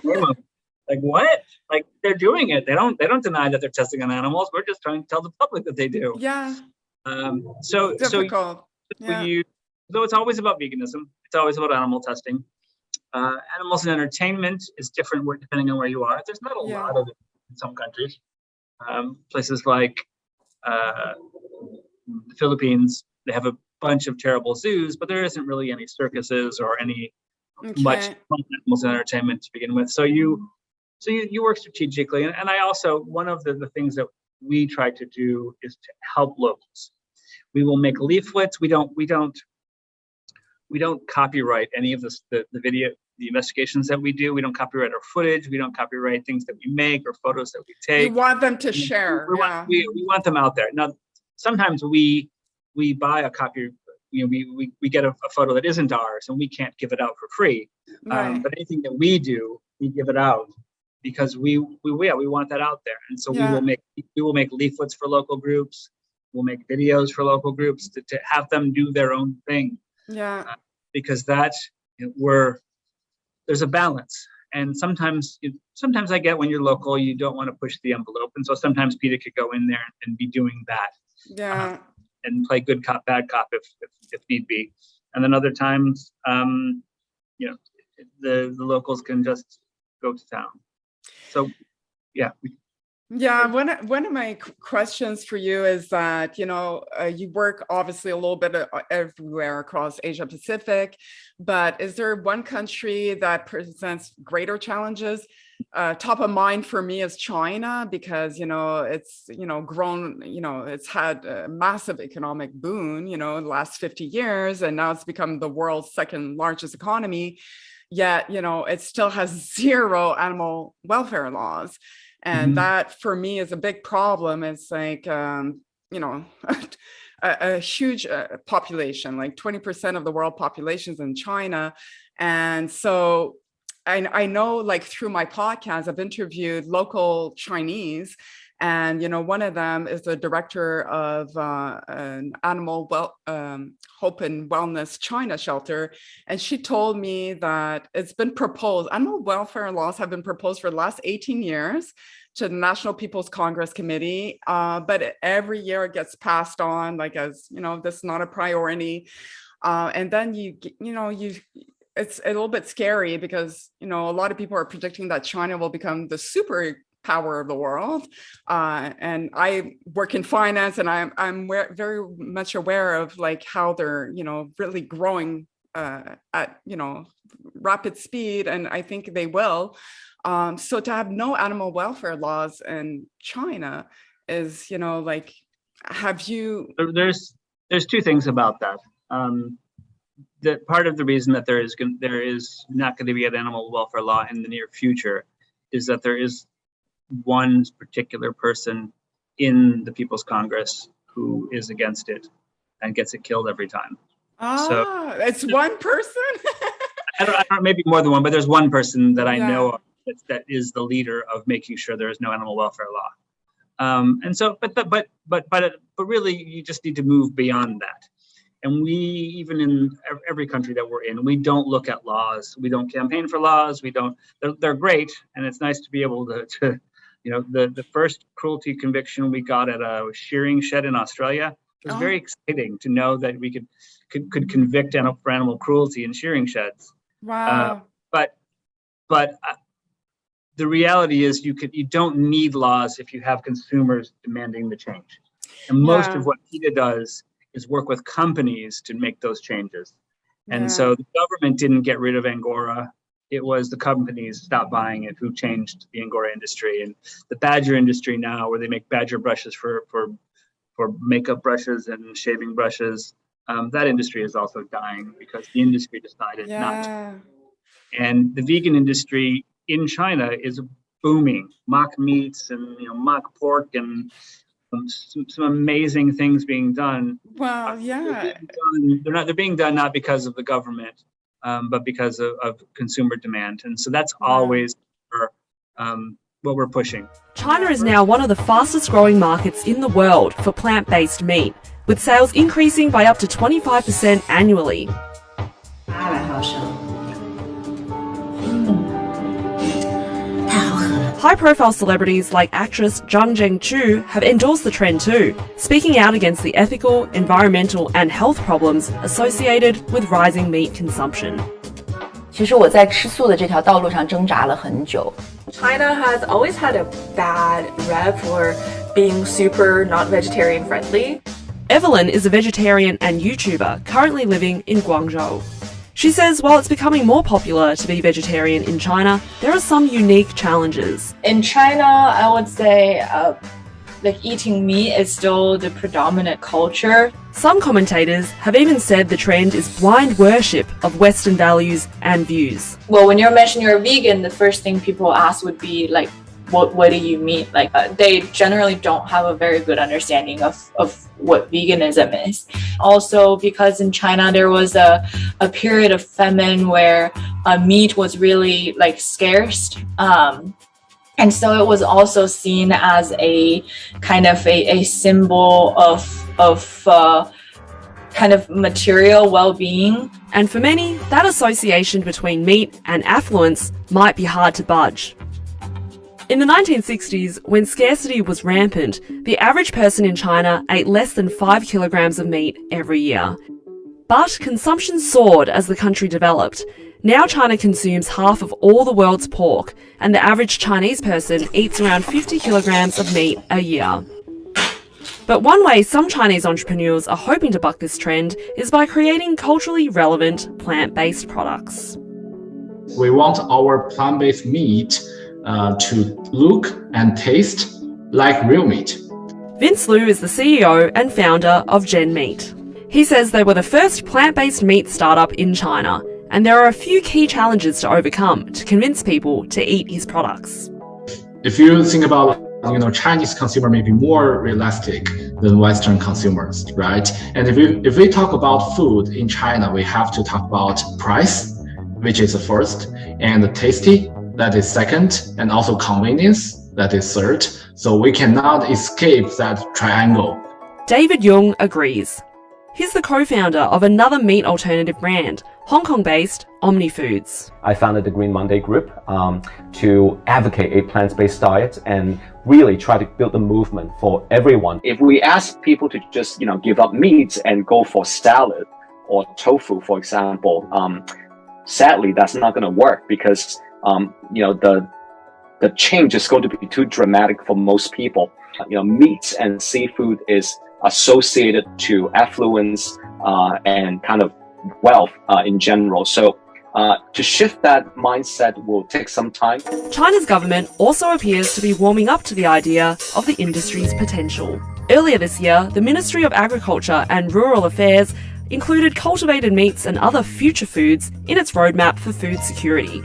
Like what? Like they're doing it. They don't deny that they're testing on animals. We're just trying to tell the public that they do. Yeah. So difficult. So it's always about veganism. It's always about animal testing. Animals and entertainment is different depending on where you are. There's not a lot of it in some countries. Places like the Philippines, they have a bunch of terrible zoos, but there isn't really any circuses or any much animals and entertainment to begin with. So you work strategically, and I also, one of the things that we try to do is to help locals. We will make leaflets. We don't copyright any of the video, the investigations that we do. We don't copyright our footage. We don't copyright things that we make or photos that we take. You want them to share. We want them out there. Now, sometimes we buy a copy. We get a photo that isn't ours, and we can't give it out for free. Right. But anything that we do, we give it out because we want that out there. And so we will make leaflets for local groups. We'll make videos for local groups to have them do their own thing. Yeah. Because there's a balance. And sometimes I get when you're local, you don't want to push the envelope. And so sometimes PETA could go in there and be doing that. Yeah. And play good cop, bad cop if need be. And then other times, the locals can just go to town. So yeah. Yeah, one of my questions for you is that, you work obviously a little bit everywhere across Asia Pacific, but is there one country that presents greater challenges? Top of mind for me is China, because, it's, grown, it's had a massive economic boom, in the last 50 years, and now it's become the world's second largest economy. Yet, it still has zero animal welfare laws. And that for me is a big problem. It's like, a huge population, like 20% of the world population is in China. And so I know, like, through my podcast, I've interviewed local Chinese, and one of them is the director of an animal hope and wellness China shelter, and she told me that it's been proposed. Animal welfare laws have been proposed for the last 18 years to the National People's Congress Committee, but every year it gets passed on, like, as this is not a priority, and then it's a little bit scary, because a lot of people are predicting that China will become the super power of the world, and I work in finance, and I'm very much aware of, like, how they're really growing at rapid speed, and I think they will. So to have no animal welfare laws in China is, like, have you? There's two things about that. That part of the reason that there is not going to be an animal welfare law in the near future is that there is one particular person in the People's Congress who is against it and gets it killed every time. So it's one person. I don't, maybe more than one, but there's one person that I know of that is the leader of making sure there is no animal welfare law. And so, but really, you just need to move beyond that. And we, even in every country that we're in, we don't look at laws. We don't campaign for laws. We don't. They're great, and it's nice to be able to the first cruelty conviction we got at a shearing shed in Australia. It was very exciting to know that we could convict for animal cruelty in shearing sheds. Wow. But the reality is you don't need laws if you have consumers demanding the change. And most of what PETA does is work with companies to make those changes. And so the government didn't get rid of Angora. It was the companies stopped buying it who changed the Angora industry. And the badger industry now, where they make badger brushes for makeup brushes and shaving brushes, that industry is also dying because the industry decided not to. And the vegan industry in China is booming. Mock meats and mock pork and some amazing things being done. Wow, yeah. They're being done not because of the government, but because of consumer demand. And so that's always what we're pushing. China is now one of the fastest growing markets in the world for plant-based meat, with sales increasing by up to 25% annually. High-profile celebrities like actress Zhang Zhengchu have endorsed the trend too, speaking out against the ethical, environmental and health problems associated with rising meat consumption. 其实我在吃素的这条道路上挣扎了很久。 China has always had a bad rep for being super not vegetarian friendly. Evelyn is a vegetarian and YouTuber currently living in Guangzhou. She says while it's becoming more popular to be vegetarian in China, there are some unique challenges. In China, I would say like eating meat is still the predominant culture. Some commentators have even said the trend is blind worship of Western values and views. Well, when you mention you're a vegan, the first thing people ask would be like, what do you mean? Like they generally don't have a very good understanding of what veganism is. Also, because in China there was a period of famine where meat was really like scarce. And so it was also seen as a kind of a symbol of kind of material well-being. And for many, that association between meat and affluence might be hard to budge. In the 1960s, when scarcity was rampant, the average person in China ate less than 5 kilograms of meat every year. But consumption soared as the country developed. Now China consumes half of all the world's pork, and the average Chinese person eats around 50 kilograms of meat a year. But one way some Chinese entrepreneurs are hoping to buck this trend is by creating culturally relevant plant-based products. We want our plant-based meat to look and taste like real meat. Vince Liu is the CEO and founder of Gen Meat. He says they were the first plant-based meat startup in China, and there are a few key challenges to overcome to convince people to eat his products. If you think about, Chinese consumer may be more realistic than Western consumers, right? And if we talk about food in China, we have to talk about price, which is the first, and tasty, that is second, and also convenience, that is third. So we cannot escape that triangle. David Yung agrees. He's the co-founder of another meat alternative brand, Hong Kong-based Omni Foods. I founded the Green Monday group to advocate a plant-based diet and really try to build a movement for everyone. If we ask people to just, give up meat and go for salad or tofu, for example, sadly, that's not going to work because, the change is going to be too dramatic for most people. Meat and seafood is associated to affluence and kind of wealth in general. So to shift that mindset will take some time. China's government also appears to be warming up to the idea of the industry's potential. Earlier this year, the Ministry of Agriculture and Rural Affairs included cultivated meats and other future foods in its roadmap for food security.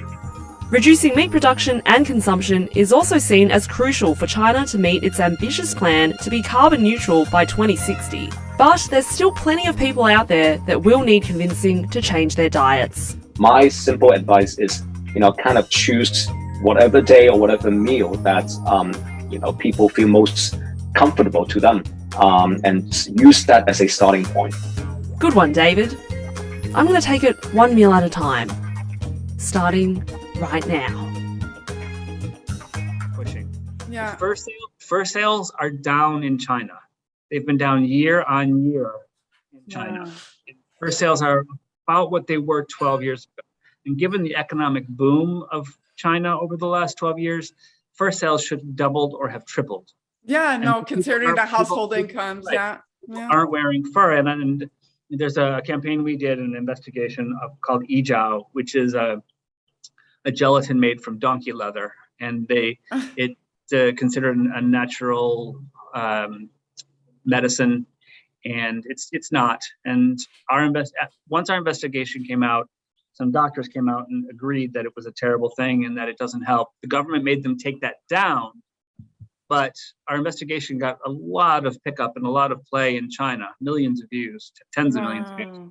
Reducing meat production and consumption is also seen as crucial for China to meet its ambitious plan to be carbon neutral by 2060. But there's still plenty of people out there that will need convincing to change their diets. My simple advice is, kind of choose whatever day or whatever meal that, people feel most comfortable to them, and use that as a starting point. Good one, David. I'm going to take it one meal at a time, starting right now. Pushing. Yeah. Fur sales are down in China. They've been down year on year in China. Yeah. Fur sales are about what they were 12 years ago. And given the economic boom of China over the last 12 years, fur sales should have doubled or have tripled. Yeah, no, And considering the household people incomes, right, yeah. aren't wearing fur. And there's a campaign we did, an investigation called Yijiao, which is a gelatin made from donkey leather, and it's considered a natural medicine, and it's not. And once our investigation came out, some doctors came out and agreed that it was a terrible thing and that it doesn't help. The government made them take that down, but our investigation got a lot of pickup and a lot of play in China, millions of views, tens of millions of views.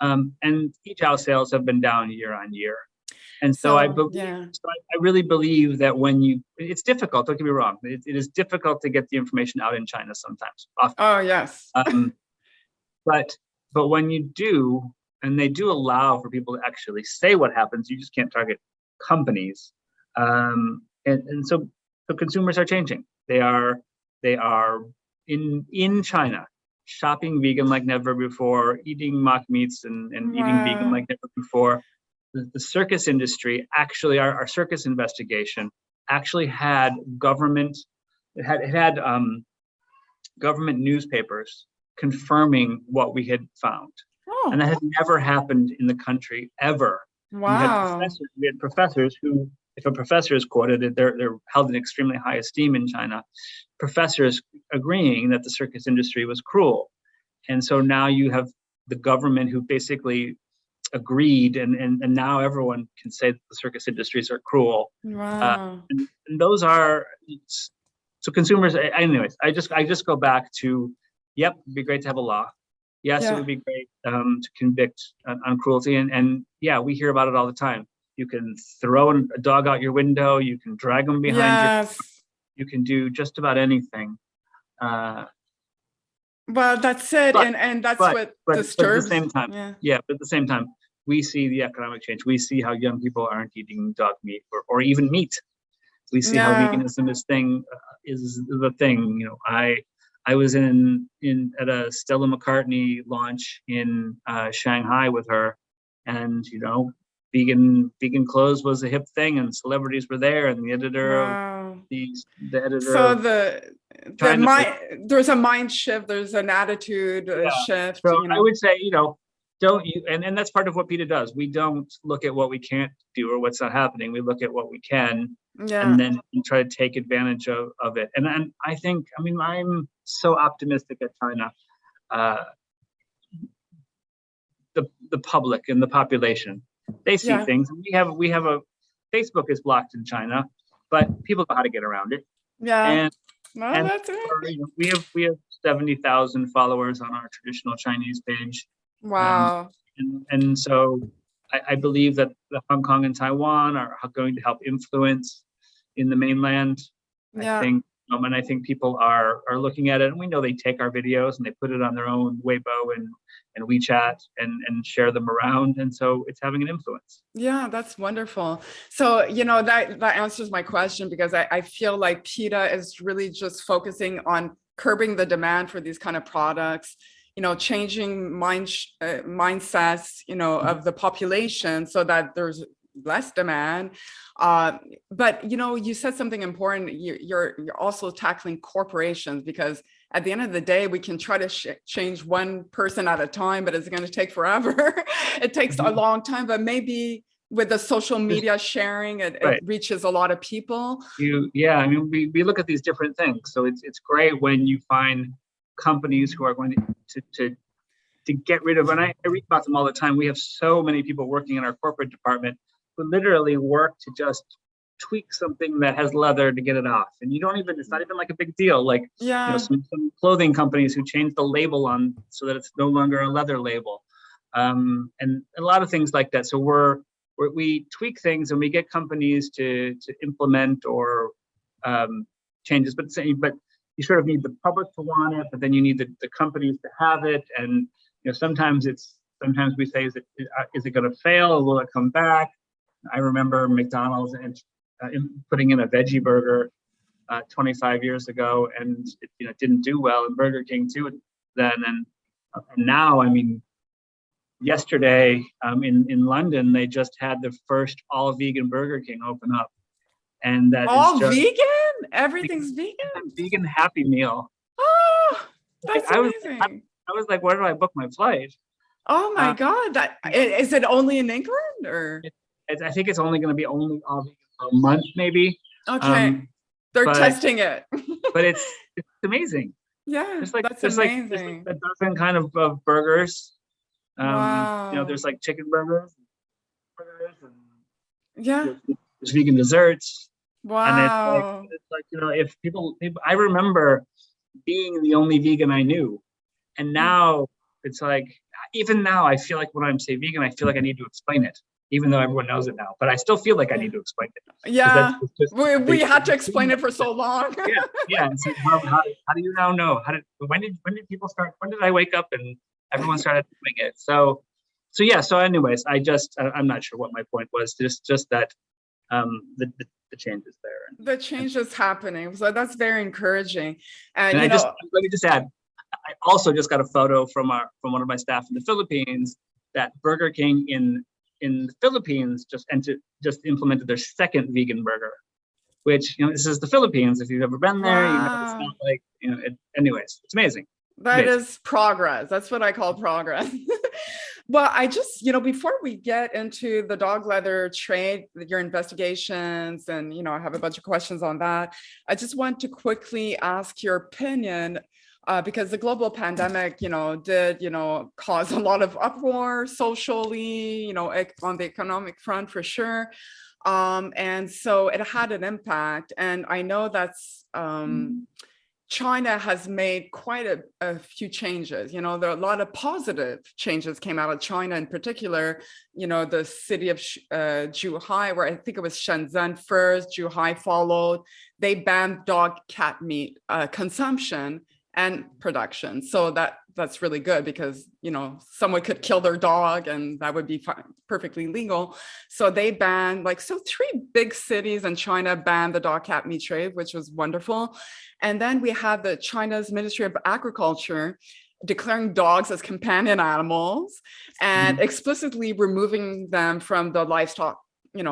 And Yijiao sales have been down year on year. And so I really believe that it's difficult, don't get me wrong, it is difficult to get the information out in China sometimes. Often. Oh, yes. But when you do, and they do allow for people to actually say what happens, you just can't target companies. And so consumers are changing. They are in China, shopping vegan like never before, eating mock meats and eating vegan like never before. The circus industry, actually, our circus investigation actually had government newspapers confirming what we had found. And that has never happened in the country, ever. Wow. We had professors who, if a professor is quoted, they're held in extremely high esteem in China, professors agreeing that the circus industry was cruel. And so now you have the government who basically agreed, and now everyone can say that the circus industries are cruel. Wow. And those are, so consumers, anyways, I just go back to, yep, it'd be great to have a law. Yes, it would be great to convict on cruelty. And yeah, we hear about it all the time. You can throw a dog out your window. You can drag them behind you can do just about anything. Well, that's it. And that's what disturbs. But at the same time, but at the same time, we see the economic change. We see how young people aren't eating dog meat or even meat. We see how veganism is the thing. You know, I was at a Stella McCartney launch in Shanghai with her, and vegan clothes was a hip thing, and celebrities were there, and the editor Wow. so there's a mind shift, there's an attitude shift. So I would say, don't you, and that's part of what PETA does. We don't look at what we can't do or what's not happening. We look at what we can, and then try to take advantage of it. And I think, I'm so optimistic at China. The public and the population, they see things. We have a Facebook is blocked in China, but people know how to get around it. And that's it. We have 70,000 followers on our traditional Chinese page. Wow. And so I believe that the Hong Kong and Taiwan are going to help influence in the mainland. I think, and I think people are looking at it, and we know they take our videos and they put it on their own Weibo and WeChat and share them around. And so it's having an influence. Yeah, that's wonderful. So, that answers my question, because I feel like PETA is really just focusing on curbing the demand for these kind of products, changing mindsets, of the population so that there's less demand. But, you said something important. You're also tackling corporations, because at the end of the day, we can try to change one person at a time, but it's going to take forever. It takes a long time, but maybe with the social media sharing, it reaches a lot of people. We look at these different things. So it's great when you find companies who are going to get rid of, and I read about them all the time. We have so many people working in our corporate department who literally work to just tweak something that has leather to get it off, and it's not even like a big deal. Like some clothing companies who change the label on so that it's no longer a leather label, and a lot of things like that. So we tweak things, and we get companies to implement or changes, but you sort of need the public to want it, but then you need the companies to have it. And sometimes we say, is it going to fail, or will it come back? I remember McDonald's putting in a veggie burger 25 years ago, and it didn't do well, and Burger King too then. And now, yesterday in London, they just had the first all vegan Burger King open up, and that all is just vegan. Everything's vegan. Vegan Happy Meal. Oh, that's amazing. I was like, where do I book my flight? Oh my God! Is it only in England, or? I think it's only going to be only all vegan for a month, maybe. Okay, they're testing it. But it's amazing. Yeah, that's amazing. There's like a dozen kind of burgers. Wow. There's like chicken burgers, and there's vegan desserts. Wow. And it's like if people, I remember being the only vegan I knew, and now it's like, even now I feel like when I'm say vegan, I feel like I need to explain it, even though everyone knows it now. But I still feel like I need to explain it. Yeah, we had to explain it for so long. Yeah. So how do you now know? When did people start? When did I wake up and everyone started doing it? So anyways, I'm not sure what my point was. Just that the change is there. The change is happening. So that's very encouraging. And let me just add, I also just got a photo from one of my staff in the Philippines that Burger King in the Philippines just implemented their second vegan burger, which this is the Philippines. If you've ever been there, it's not like anyways, it's amazing. That is progress. That's what I call progress. Well, I just, before we get into the dog leather trade, your investigations, and, I have a bunch of questions on that, I just want to quickly ask your opinion, because the global pandemic, did, cause a lot of uproar socially, on the economic front for sure. And so it had an impact. And I know that's, China has made quite a few changes. There are a lot of positive changes came out of China, in particular, the city of Zhuhai, where I think it was Shenzhen first, Zhuhai followed. They banned dog cat meat consumption and production. So that's really good, because someone could kill their dog and that would be perfectly legal. So they banned 3 big cities in China banned the dog cat meat trade, which was wonderful. And then we had the China's Ministry of Agriculture declaring dogs as companion animals and explicitly removing them from the livestock,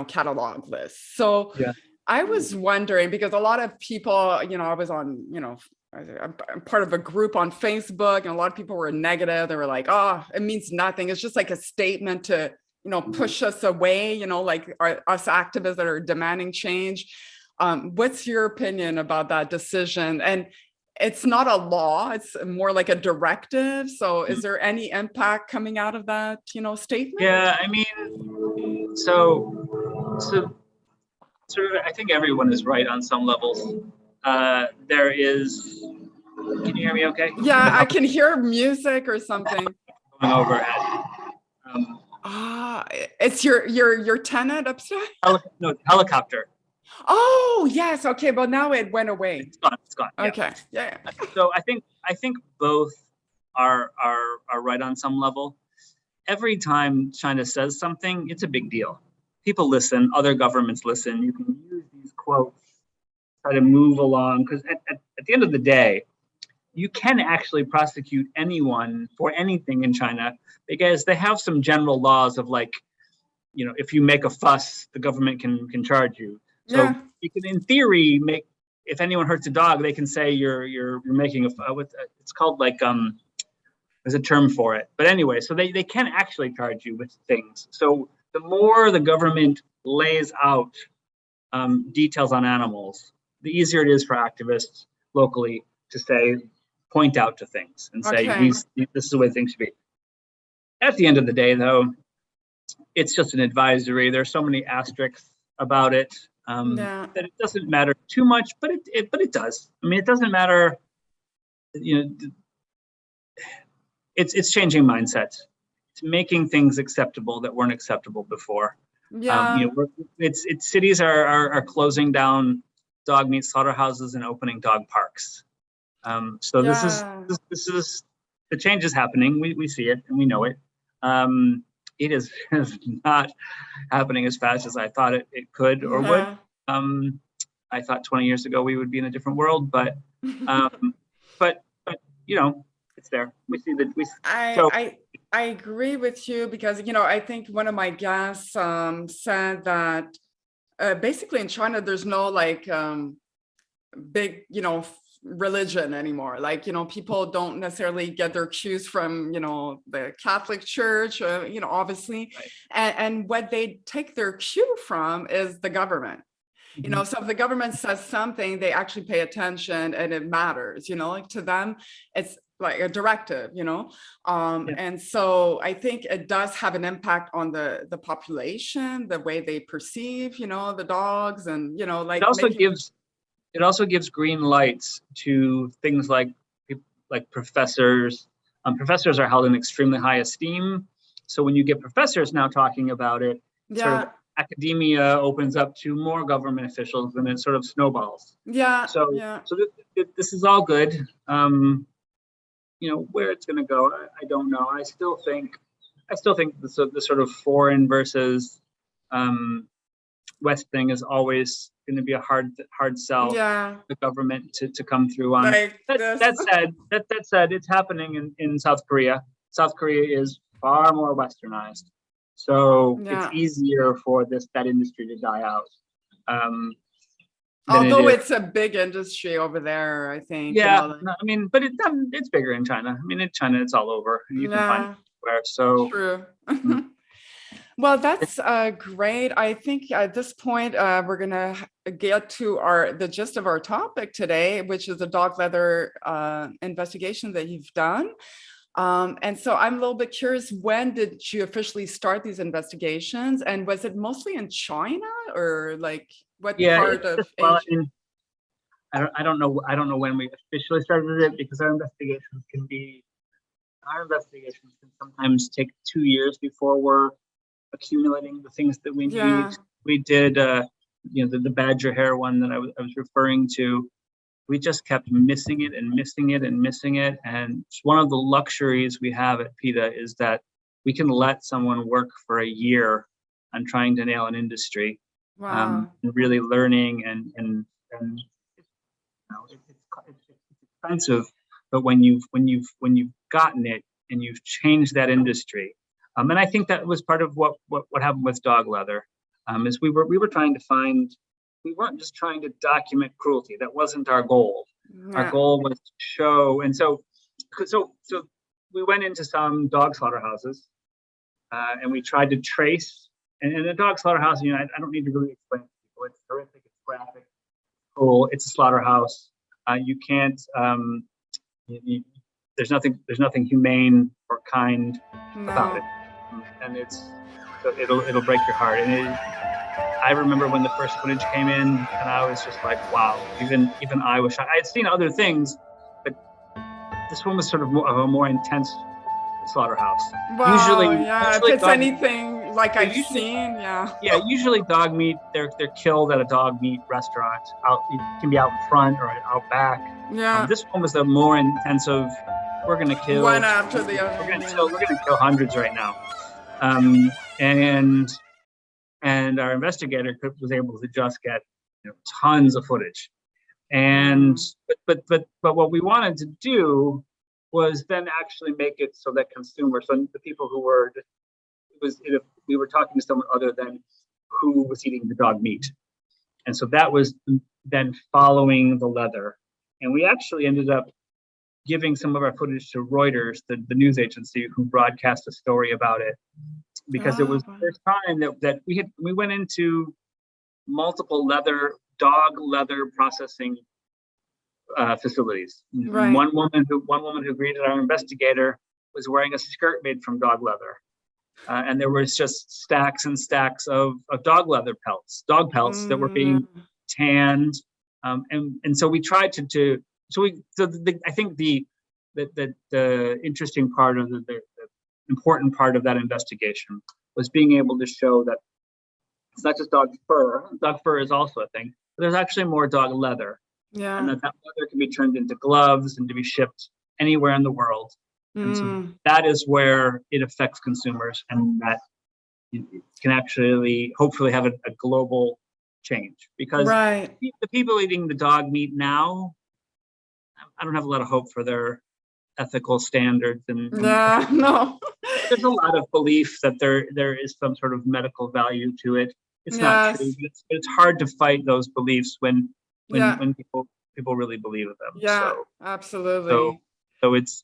catalog list. So Yeah. I was wondering, because a lot of people, I was on, I'm part of a group on Facebook, and a lot of people were negative. They were like, oh, it means nothing. It's just like a statement to, push us away, like us activists that are demanding change. What's your opinion about that decision? And it's not a law, it's more like a directive. So is there any impact coming out of that, statement? Yeah, I mean, so sort of, I think everyone is right on some levels. There is, can you hear me okay? Yeah, I can hear music or something. Going over at, it's your tenant upstairs? Helicopter. Oh, yes. Okay, but now it went away. It's gone. Yeah. Okay. Yeah. So I think both are right on some level. Every time China says something, it's a big deal. People listen, other governments listen. You can use these quotes, try to move along, because at the end of the day, you can actually prosecute anyone for anything in China, because they have some general laws of, like, if you make a fuss, the government can charge you. So you can, in theory, if anyone hurts a dog, they can say you're making it's called, like, there's a term for it. But anyway, so they can actually charge you with things. So the more the government lays out details on animals, the easier it is for activists locally to point out to things and say, this is the way things should be. At the end of the day, though, it's just an advisory. There's so many asterisks about it that it doesn't matter too much, but it does. I mean, it doesn't matter. It's changing mindsets. It's making things acceptable that weren't acceptable before. Yeah. Cities are closing down dog meat slaughterhouses and opening dog parks. So this is the change is happening. We see it and we know it. It is not happening as fast as I thought it could or would. I thought 20 years ago we would be in a different world, but it's there. We see that. I agree with you, because I think one of my guests said that basically in China there's no big religion anymore. Like, people don't necessarily get their cues from the Catholic Church, obviously, and what they take their cue from is the government. So if the government says something, they actually pay attention and it matters. Like, to them it's like a directive, and so I think it does have an impact on the population, the way they perceive, the dogs, and like it also gives green lights to things like professors. Professors are held in extremely high esteem. So when you get professors now talking about it, sort of academia opens up to more government officials, and it sort of snowballs. So this is all good. Where it's going to go, I don't know. I still think the sort of foreign versus West thing is always going to be a hard sell. The government to come through on. That said, it's happening in South Korea. South Korea is far more westernized, so it's easier for that industry to die out. Although it's a big industry over there, I think. But it's bigger in China. I mean, in China, it's all over. You can find it everywhere. So true. Well, that's great. I think at this point, we're going to get to the gist of our topic today, which is the dog leather investigation that you've done. And so I'm a little bit curious, when did you officially start these investigations? And was it mostly in China, or like what part of Asia? Well, I don't know when we officially started it, because our investigations can sometimes take 2 years before we're accumulating the things that we need. We did the badger hair one that I was referring to. We just kept missing it and missing it and missing it. And one of the luxuries we have at PETA is that we can let someone work for a year on trying to nail an industry. And really learning and it's expensive, but when you've gotten it and you've changed that industry. And I think that was part of what happened with dog leather. Is we were trying to find, we weren't just trying to document cruelty. That wasn't our goal. Our goal was to show, and so we went into some dog slaughterhouses, and we tried to trace. And in a dog slaughterhouse, I don't need to really explain to people. It's horrific. It's graphic. Cruel. It's a slaughterhouse. You can't. There's nothing humane or kind about it, and it'll break your heart. And I remember when the first footage came in, and I was just like, wow. Even I was shocked. I had seen other things, but this one was sort of a more intense slaughterhouse. Wow, usually if it's anything like I've seen, usually dog meat, they're killed at a dog meat restaurant. It can be out in front or out back. This one was the more intensive. We're gonna kill one after the other. We're gonna kill hundreds right now. And our investigator was able to just get tons of footage. And but what we wanted to do was then actually make it so that consumers, so the people who were, we were talking to someone other than who was eating the dog meat. And so that was then following the leather. And we actually ended up giving some of our footage to Reuters, the news agency, who broadcast a story about it, because it was the first time that we went into multiple dog leather processing facilities. Right. One woman who greeted our investigator was wearing a skirt made from dog leather, and there was just stacks and stacks of dog leather pelts, that were being tanned, and so we tried to. I think the interesting part of the important part of that investigation was being able to show that it's not just dog fur. Dog fur is also a thing, but there's actually more dog leather. And that leather can be turned into gloves and to be shipped anywhere in the world. And so that is where it affects consumers, and that it can actually hopefully have a global change, because the people eating the dog meat now, I don't have a lot of hope for their ethical standards. And no. There's a lot of belief that there is some sort of medical value to it. It's not true. It's hard to fight those beliefs when people really believe in them. So, absolutely. So it's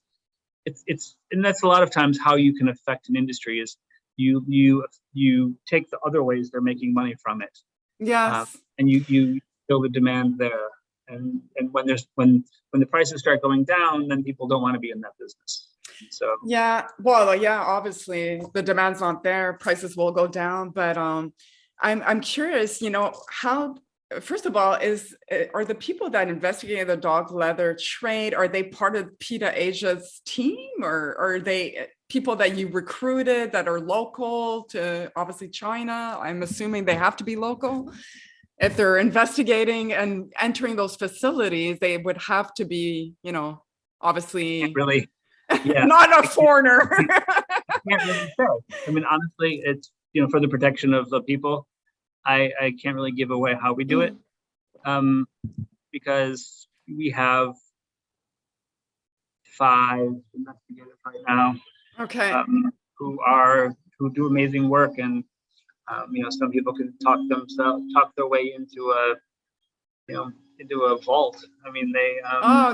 and that's a lot of times how you can affect an industry is you take the other ways they're making money from it. And you feel the demand there. And when the prices start going down, then people don't want to be in that business. So obviously the demand's not there, prices will go down. But I'm curious, how, first of all, are the people that investigated the dog leather trade, are they part of PETA Asia's team, or are they people that you recruited that are local to obviously China? I'm assuming they have to be local. If they're investigating and entering those facilities, they would have to be, obviously really, not a foreigner. I can't really say. I mean, honestly, it's, for the protection of the people, I can't really give away how we do it, because we have 5 investigators right now, who do amazing work, and some people can talk their way into a vault. I mean,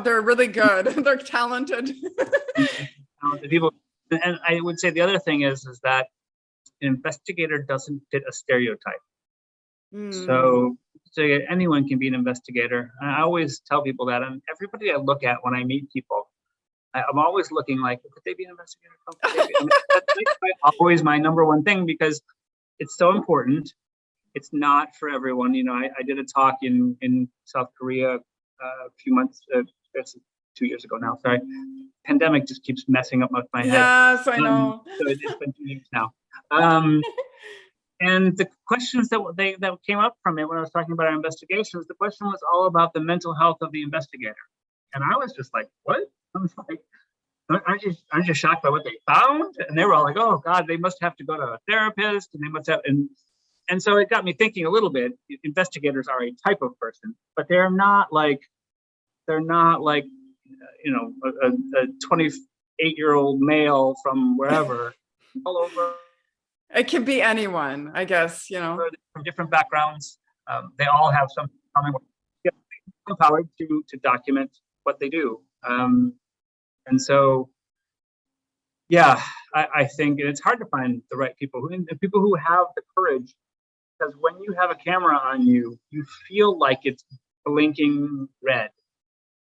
they're really good. They're talented. Talented people. And I would say the other thing is that an investigator doesn't fit a stereotype. So anyone can be an investigator. And I always tell people that, and everybody I look at when I meet people, I'm always looking like, could they be an investigator? That's always my number one thing, because it's so important. It's not for everyone. I did a talk in South Korea a few months, 2 years ago now. Sorry, pandemic just keeps messing up my head. Yes, I know. So it's been 2 years now. And the questions that came up from it when I was talking about our investigations, the question was all about the mental health of the investigator, and I was just like, what? I was like, aren't you shocked by what they found? And they were all like, oh God, they must have to go to a therapist, and they must have, and so it got me thinking a little bit. Investigators are a type of person, but they're not like a 8-year-old male from wherever, all over. It can be anyone, I guess, you know. From different backgrounds. They all have something in common. Empowered to document what they do. And so, yeah, I think it's hard to find the right people who have the courage, because when you have a camera on you, you feel like it's blinking red.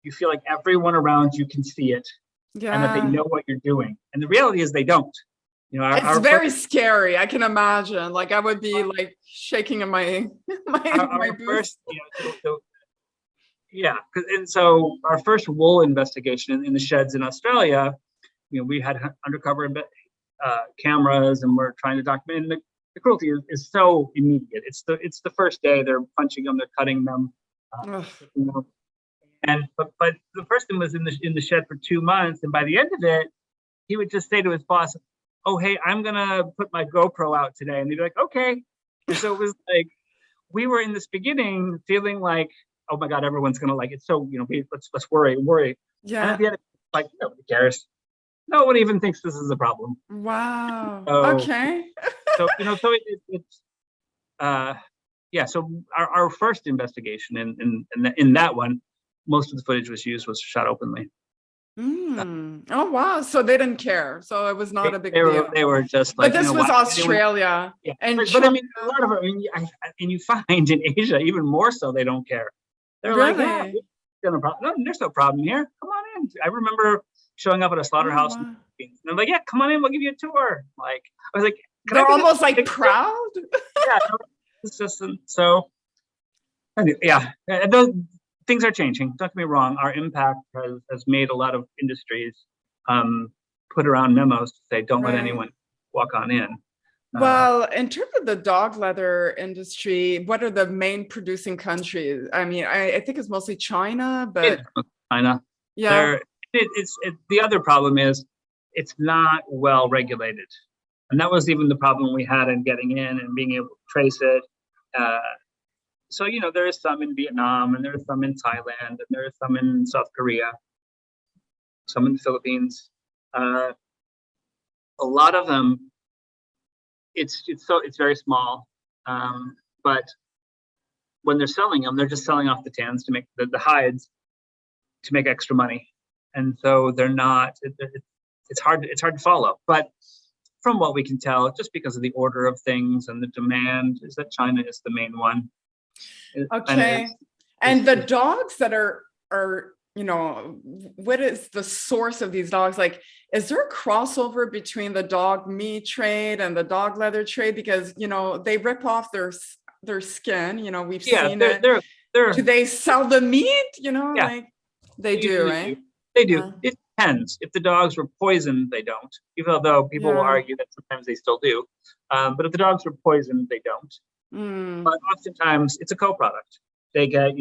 You feel like everyone around you can see it, and that they know what you're doing. And the reality is they don't. You know, it's very scary. I can imagine. Like I would be like shaking in my my boots. And so our first wool investigation in the sheds in Australia, you know, we had undercover cameras, and we're trying to document. And the cruelty is so immediate. It's the first day they're punching them, they're cutting them, you know. But the person was in the shed for 2 months, and by the end of it, he would just say to his boss, "Oh, hey, I'm gonna put my GoPro out today," and they'd be like, "Okay." And so it was like we were in this beginning feeling like, oh my God, everyone's gonna like it. So, you know, let's worry. Yeah. And at the end, like, nobody cares. No one even thinks this is a problem. Wow. So, okay. So, you know, so it's so our first investigation in that one, most of the footage was shot openly. Oh wow! So they didn't care. So it was not a big deal. They were just like. But this was Australia. And but I mean, a lot of it. I mean, and you find in Asia even more so they don't care. They're like, yeah, no, there's no problem here. Come on in. I remember showing up at a slaughterhouse, and I'm like, yeah, come on in. We'll give you a tour. Like, I was like, they're almost like proud. Yeah, it's just so. Yeah, those things are changing. Don't get me wrong. Our impact has made a lot of industries put around memos to say, don't let anyone walk on in. Well, in terms of the dog leather industry, what are the main producing countries? I mean, I think it's mostly China, but China. Yeah. The other problem is it's not well regulated, and that was even the problem we had in getting in and being able to trace it. So, you know, there is some in Vietnam, and there is some in Thailand, and there is some in South Korea, some in the Philippines. A lot of them, it's very small, but when they're selling them, they're just selling off the tans to make the hides to make extra money, and so they're not. It's hard to follow, but from what we can tell, just because of the order of things and the demand, is that China is the main one. Okay. And the dogs that are, you know, what is the source of these dogs? Like, is there a crossover between the dog meat trade and the dog leather trade? Because, you know, they rip off their skin, you know, we've seen it. Do they sell the meat? You know, like they do, right? They do. It depends. If the dogs were poisoned, they don't. Even though people will argue that sometimes they still do. But if the dogs were poisoned, they don't. But oftentimes it's a co-product. They get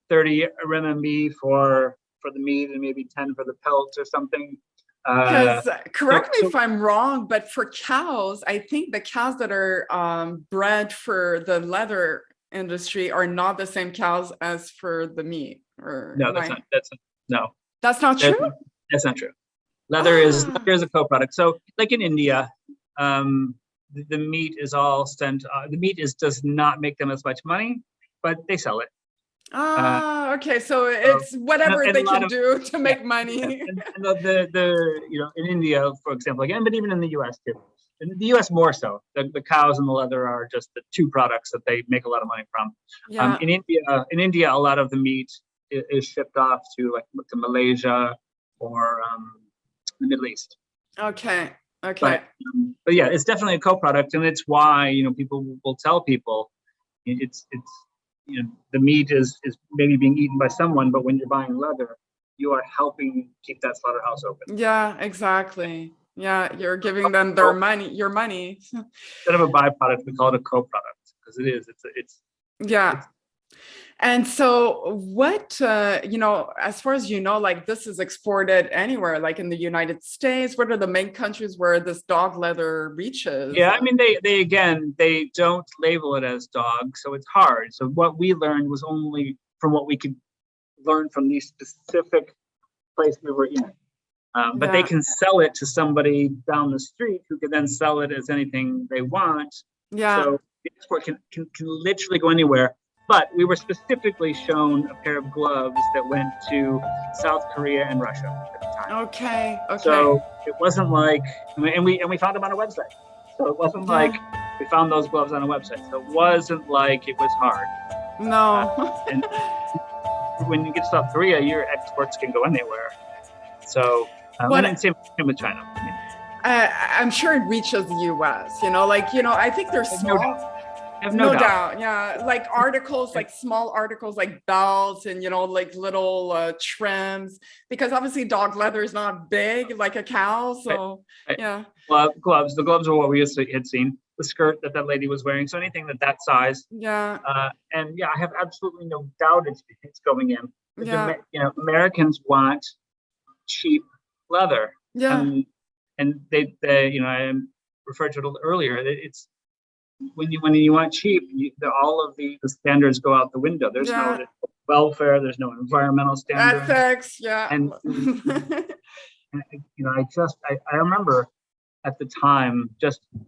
30 RMB for the meat and maybe 10 for the pelts or something. Because correct me if I'm wrong, but for cows, I think the cows that are bred for the leather industry are not the same cows as for the meat. Or no, that's not true. That's not true. Leather is a co-product. So, like in India, the meat is all sent. The meat does not make them as much money, but they sell it. Okay. So it's whatever they can do to make money. And the you know, in India, for example, again, but even in the U.S. too. In the U.S. more so, the cows and the leather are just the two products that they make a lot of money from. Yeah. In India, a lot of the meat is shipped off to Malaysia or the Middle East. Okay. But yeah, it's definitely a co-product, and it's why, you know, people will tell people it's you know, the meat is maybe being eaten by someone, but when you're buying leather, you are helping keep that slaughterhouse open. Yeah, exactly. Yeah, you're giving them your money. Instead of a byproduct, we call it a co-product, because it is. It's And so what, you know, as far as you know, like this is exported anywhere, like in the United States, what are the main countries where this dog leather reaches? Yeah, I mean, they don't label it as dog, so it's hard. So what we learned was only from what we could learn from these specific place we were in. But they can sell it to somebody down the street who can then sell it as anything they want. Yeah. So the export can literally go anywhere. But we were specifically shown a pair of gloves that went to South Korea and Russia at the time. Okay. So it wasn't like, and we found them on a website. So it wasn't like we found those gloves on a website. So it wasn't like it was hard. No. And when you get to South Korea, your exports can go anywhere. So, and same with China. I'm sure it reaches the U.S. I think there's small. I have no doubt. Yeah, like articles, like small articles, like belts and like little trims, because obviously dog leather is not big like a cow. So right. Yeah. Gloves. The gloves are what we had seen. The skirt that lady was wearing. So anything that size. Yeah. And I have absolutely no doubt it's going in. Yeah. Americans want cheap leather. Yeah. And they I referred to it earlier. It's when you want cheap, all of the standards go out the window. There's no welfare. There's no environmental standards. Ethics. Yeah. And I remember at the time,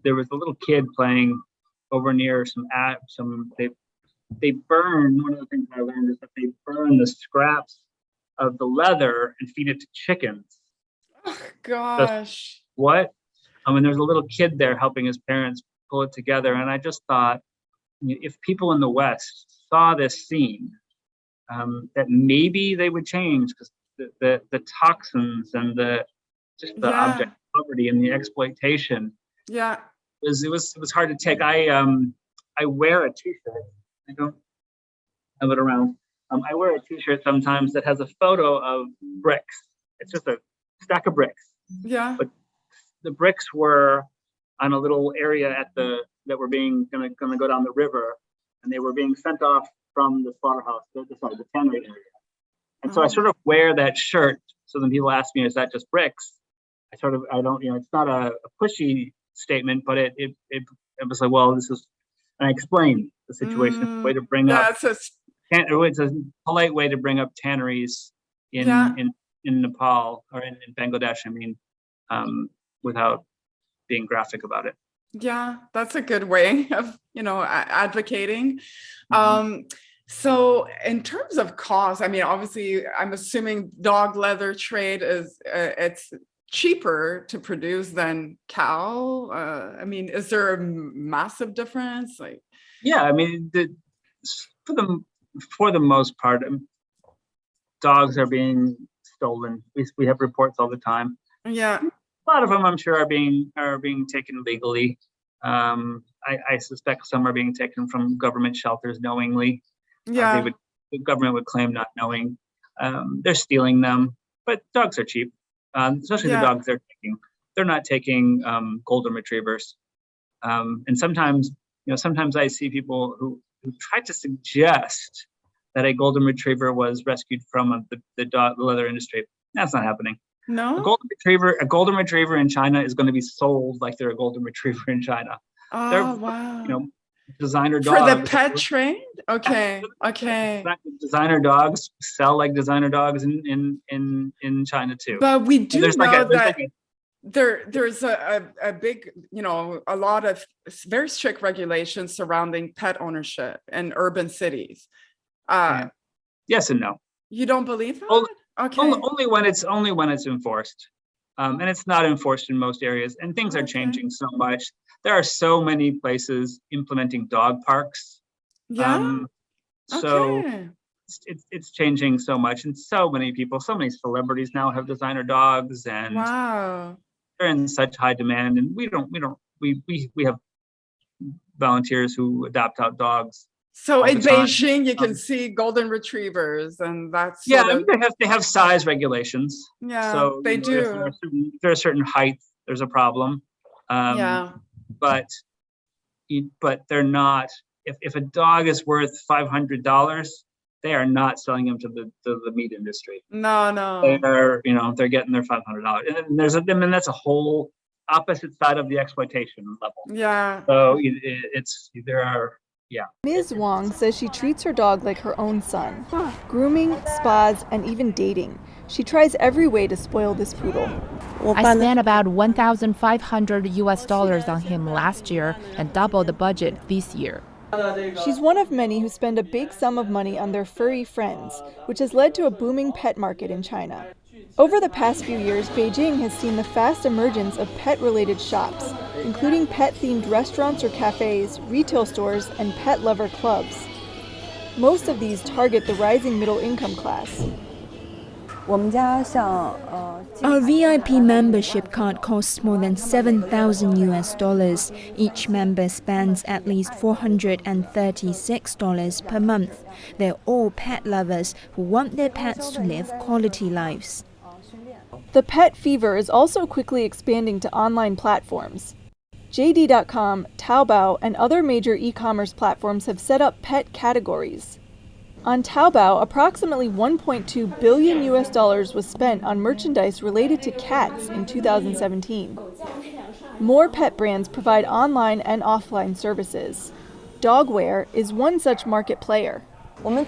there was a little kid playing over near they burn. One of the things I learned is that they burn the scraps of the leather and feed it to chickens. Oh, gosh. What? There's a little kid there helping his parents pull it together. And I just thought, if people in the West saw this scene, that maybe they would change, because the toxins and the object poverty and the exploitation. Yeah. It was hard to take. I wear a t-shirt. I don't have it around. I wear a t-shirt sometimes that has a photo of bricks. It's just a stack of bricks. Yeah. But the bricks were on a little area that were gonna go down the river, and they were being sent off from the slaughterhouse, the tannery area. And so I sort of wear that shirt. So then people ask me, "Is that just bricks?" I don't, it's not a pushy statement, but it was like, well, this is, and I explained the situation, way to bring up. It's a polite way to bring up tanneries in Nepal or in Bangladesh. Without being graphic about it. Yeah, that's a good way of advocating. Mm-hmm. So in terms of cost, obviously I'm assuming dog leather trade is it's cheaper to produce than cow. Is there a massive difference? For the most part, dogs are being stolen. We have reports all the time. Yeah. A lot of them, I'm sure, are being taken legally. I suspect some are being taken from government shelters knowingly. Yeah. The government would claim not knowing. They're stealing them, but dogs are cheap, especially the dogs they're taking. They're not taking golden retrievers. And sometimes I see people who try to suggest that a golden retriever was rescued from the leather industry. That's not happening. No. A golden retriever in China is going to be sold like they're a golden retriever in China. Oh, wow. Designer dogs. For the pet trade? Okay. Designer dogs sell like designer dogs in China too. But we do know that there's a big, a lot of very strict regulations surrounding pet ownership in urban cities. Yes and no. You don't believe that? Okay. Only when it's enforced, and it's not enforced in most areas. And things are changing so much. There are so many places implementing dog parks. Yeah. So it's changing so much, and so many celebrities now have designer dogs, and wow, they're in such high demand. And we have volunteers who adopt out dogs. So in Beijing, you can see golden retrievers, and that's they have size regulations. Yeah, so they do. If there's a certain height, there's a problem. But they're not. If a dog is worth $500, they are not selling them to the meat industry. No. They're getting their $500, and that's a whole opposite side of the exploitation level. Yeah. So there are. Yeah. Ms. Wang says she treats her dog like her own son. Grooming, spas, and even dating. She tries every way to spoil this poodle. I spent about $1,500 on him last year and double the budget this year. She's one of many who spend a big sum of money on their furry friends, which has led to a booming pet market in China. Over the past few years, Beijing has seen the fast emergence of pet-related shops, including pet-themed restaurants or cafes, retail stores, and pet lover clubs. Most of these target the rising middle-income class. Our VIP membership card costs more than $7,000. Each member spends at least $436 per month. They're all pet lovers who want their pets to live quality lives. The pet fever is also quickly expanding to online platforms. JD.com, Taobao, and other major e-commerce platforms have set up pet categories. On Taobao, approximately $1.2 billion was spent on merchandise related to cats in 2017. More pet brands provide online and offline services. Dogware is one such market player. For online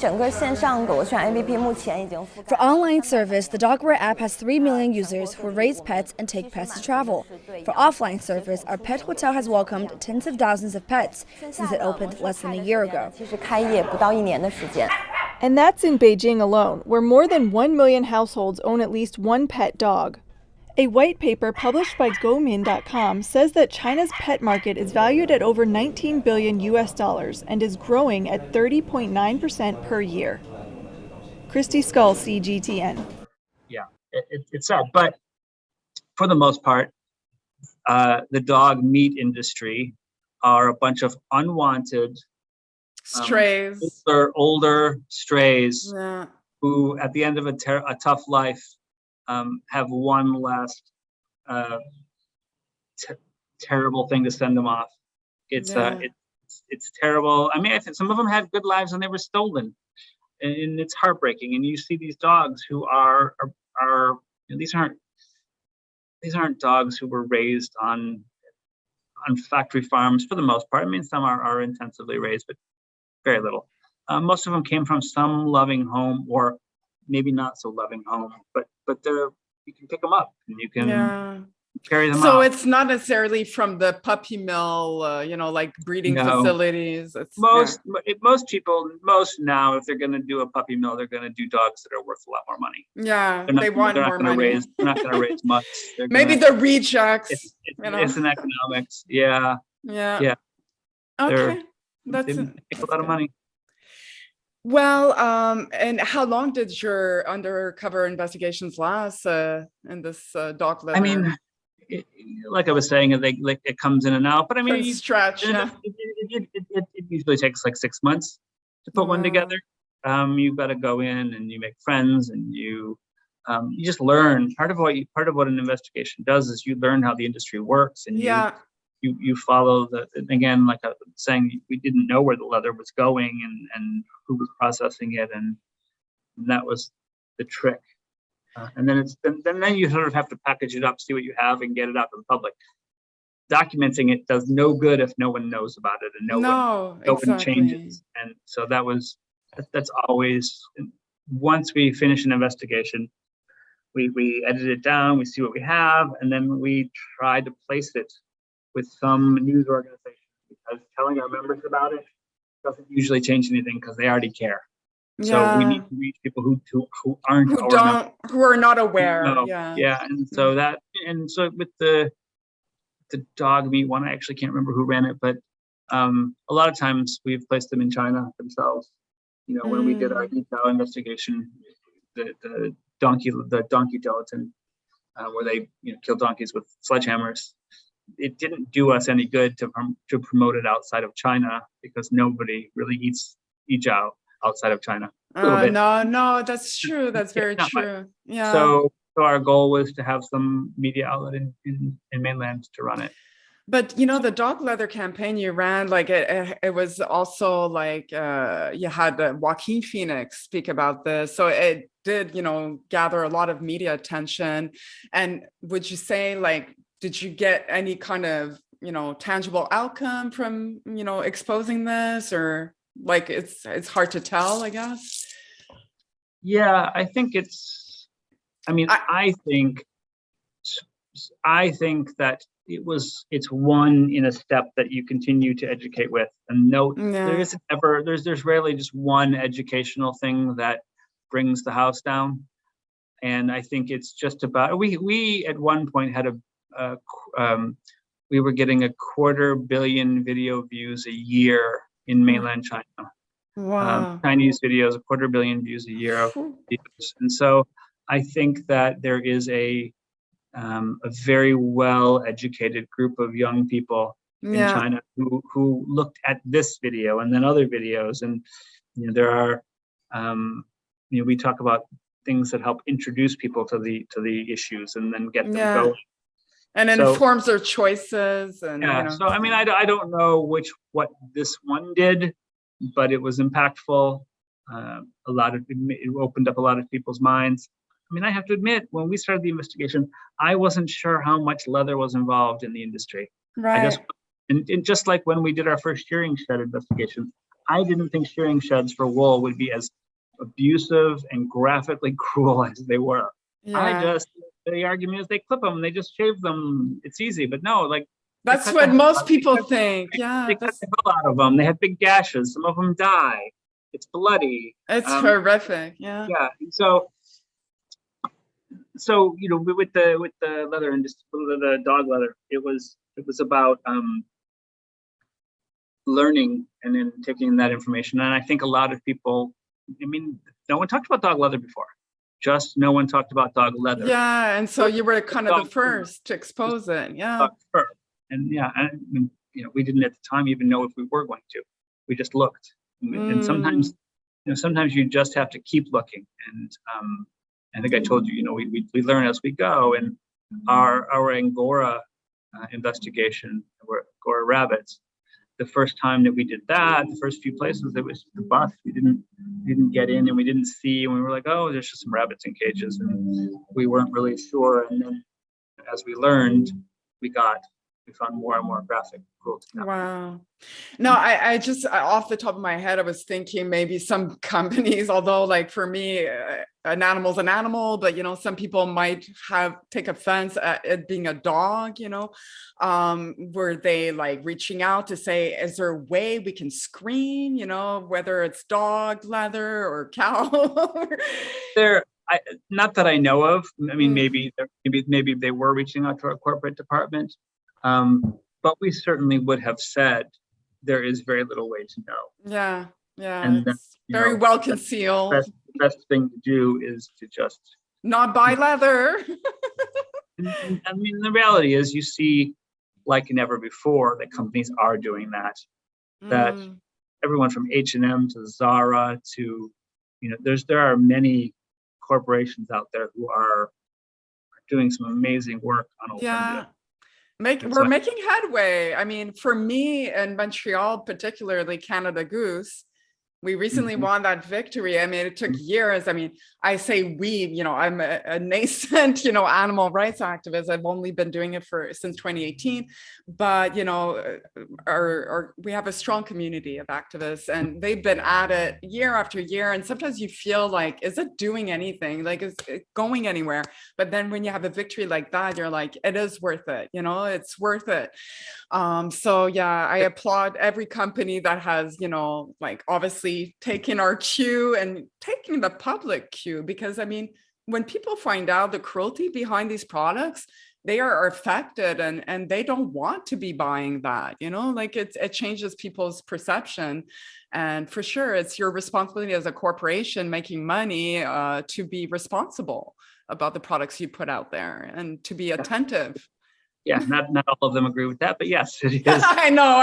service, the Dogware app has 3 million users who raise pets and take pets to travel. For offline service, our pet hotel has welcomed tens of thousands of pets since it opened less than a year ago. And that's in Beijing alone, where more than 1 million households own at least one pet dog. A white paper published by Gomin.com says that China's pet market is valued at over $19 billion and is growing at 30.9% per year. Christy Skull, CGTN. Yeah, it's sad. But for the most part, the dog meat industry are a bunch of unwanted strays, older strays yeah, who, at the end of a tough life, have one last terrible thing to send them off. It's terrible. I mean, I think some of them had good lives and they were stolen, and it's heartbreaking. And you see these dogs who are these aren't dogs who were raised on factory farms for the most part. I mean, some are intensively raised, but very little. Most of them came from some loving home, or maybe not so loving home, but you can pick them up and you can carry them out. So it's not necessarily from the puppy mill, like breeding facilities. It's, most people now, if they're going to do a puppy mill, they're going to do dogs that are worth a lot more money. Yeah, they want more money. They're not going to raise much. Maybe the rejects. It's an economics. Yeah. Okay, they make a lot of money. Well, and how long did your undercover investigations last in this dog leather? I mean, like I was saying, it comes in and out. But I mean, stretch. It usually takes like 6 months to put one together. You've got to go in and you make friends, and you just learn. Part of what an investigation does is you learn how the industry works, and you follow again, like I was saying, we didn't know where the leather was going and who was processing it, and that was the trick. And then you sort of have to package it up, see what you have, and get it out to the public. Documenting it does no good if no one knows about it and no one changes. And so that's always, once we finish an investigation, we edit it down, we see what we have, and then we try to place it with some news organization, because telling our members about it doesn't usually change anything because they already care. So we need to reach people who are not aware. And so with the dog meat one, I actually can't remember who ran it, but a lot of times we've placed them in China themselves. When we did our detail investigation, the donkey gelatin, where they kill donkeys with sledgehammers. It didn't do us any good to promote it outside of China, because nobody really eats Yijao outside of China. No, that's true. That's very true. Yeah. So our goal was to have some media outlet in mainland to run it. But the dog leather campaign you ran, like it was also like you had Joaquin Phoenix speak about this, so it did gather a lot of media attention. And would you say, like, did you get any kind of tangible outcome from exposing this, or like it's hard to tell, I guess? Yeah, I think it's I mean, I think that it's one in a step that you continue to educate with, and there's rarely just one educational thing that brings the house down. And I think it's just about, we at one point had we were getting 250 million video views a year in mainland China. Wow. Chinese videos, 250 million views a year of videos. And so I think that there is a very well-educated group of young people in China who looked at this video and then other videos. And there are, we talk about things that help introduce people to the issues and then get them going. And it informs their choices. And so I mean, I don't know what this one did, but it was impactful. It opened up a lot of people's minds. I mean, I have to admit, when we started the investigation, I wasn't sure how much leather was involved in the industry. Right. And just like when we did our first shearing shed investigation, I didn't think shearing sheds for wool would be as abusive and graphically cruel as they were. The argument is they clip them, they just shave them. It's easy, but no, like that's what most people think. They cut the hell out of them. They have big gashes. Some of them die. It's bloody. It's horrific. Yeah. So with the leather industry, the dog leather, it was about learning and then taking that information. And I think a lot of people, I mean, no one talked about dog leather before. Just no one talked about dog leather. Yeah, and so you were kind of the first to expose it. Yeah. And we didn't at the time even know if we were going to. We just looked. And sometimes you just have to keep looking. And I think I told you, we learn as we go. And our Angora investigation, Angora rabbits, the first time that we did that, the first few places, it was the bus. We didn't get in and we didn't see, and we were like, oh, there's just some rabbits in cages, and we weren't really sure. And then as we learned, we found more and more graphic cruelty. Wow. No, I just off the top of my head, I was thinking maybe some companies, although like for me, an animal's an animal, but some people might take offense at it being a dog, were they like reaching out to say, is there a way we can screen, whether it's dog leather or cow? Not that I know of. I mean, maybe they were reaching out to our corporate department. But we certainly would have said there is very little way to know. Yeah. And it's very well concealed. Best thing to do is to just not buy leather. I mean, the reality is you see, like never before, that companies are doing that. That everyone from H&M to Zara to, there are many corporations out there who are doing some amazing work on alternative. We're making headway. I mean, for me in Montreal, particularly Canada Goose, we recently won that victory. I mean, it took years. I mean, I say we, I'm a nascent, animal rights activist. I've only been doing it since 2018, but, we have a strong community of activists and they've been at it year after year. And sometimes you feel like, is it doing anything? Like, is it going anywhere? But then when you have a victory like that, you're like, it is worth it. It's worth it. I applaud every company that has, like obviously taking our cue and taking the public cue, because I mean, when people find out the cruelty behind these products, they are affected and they don't want to be buying that, like it changes people's perception. And for sure, it's your responsibility as a corporation making money to be responsible about the products you put out there and to be attentive. Yeah, not all of them agree with that, but yes, it is. I know.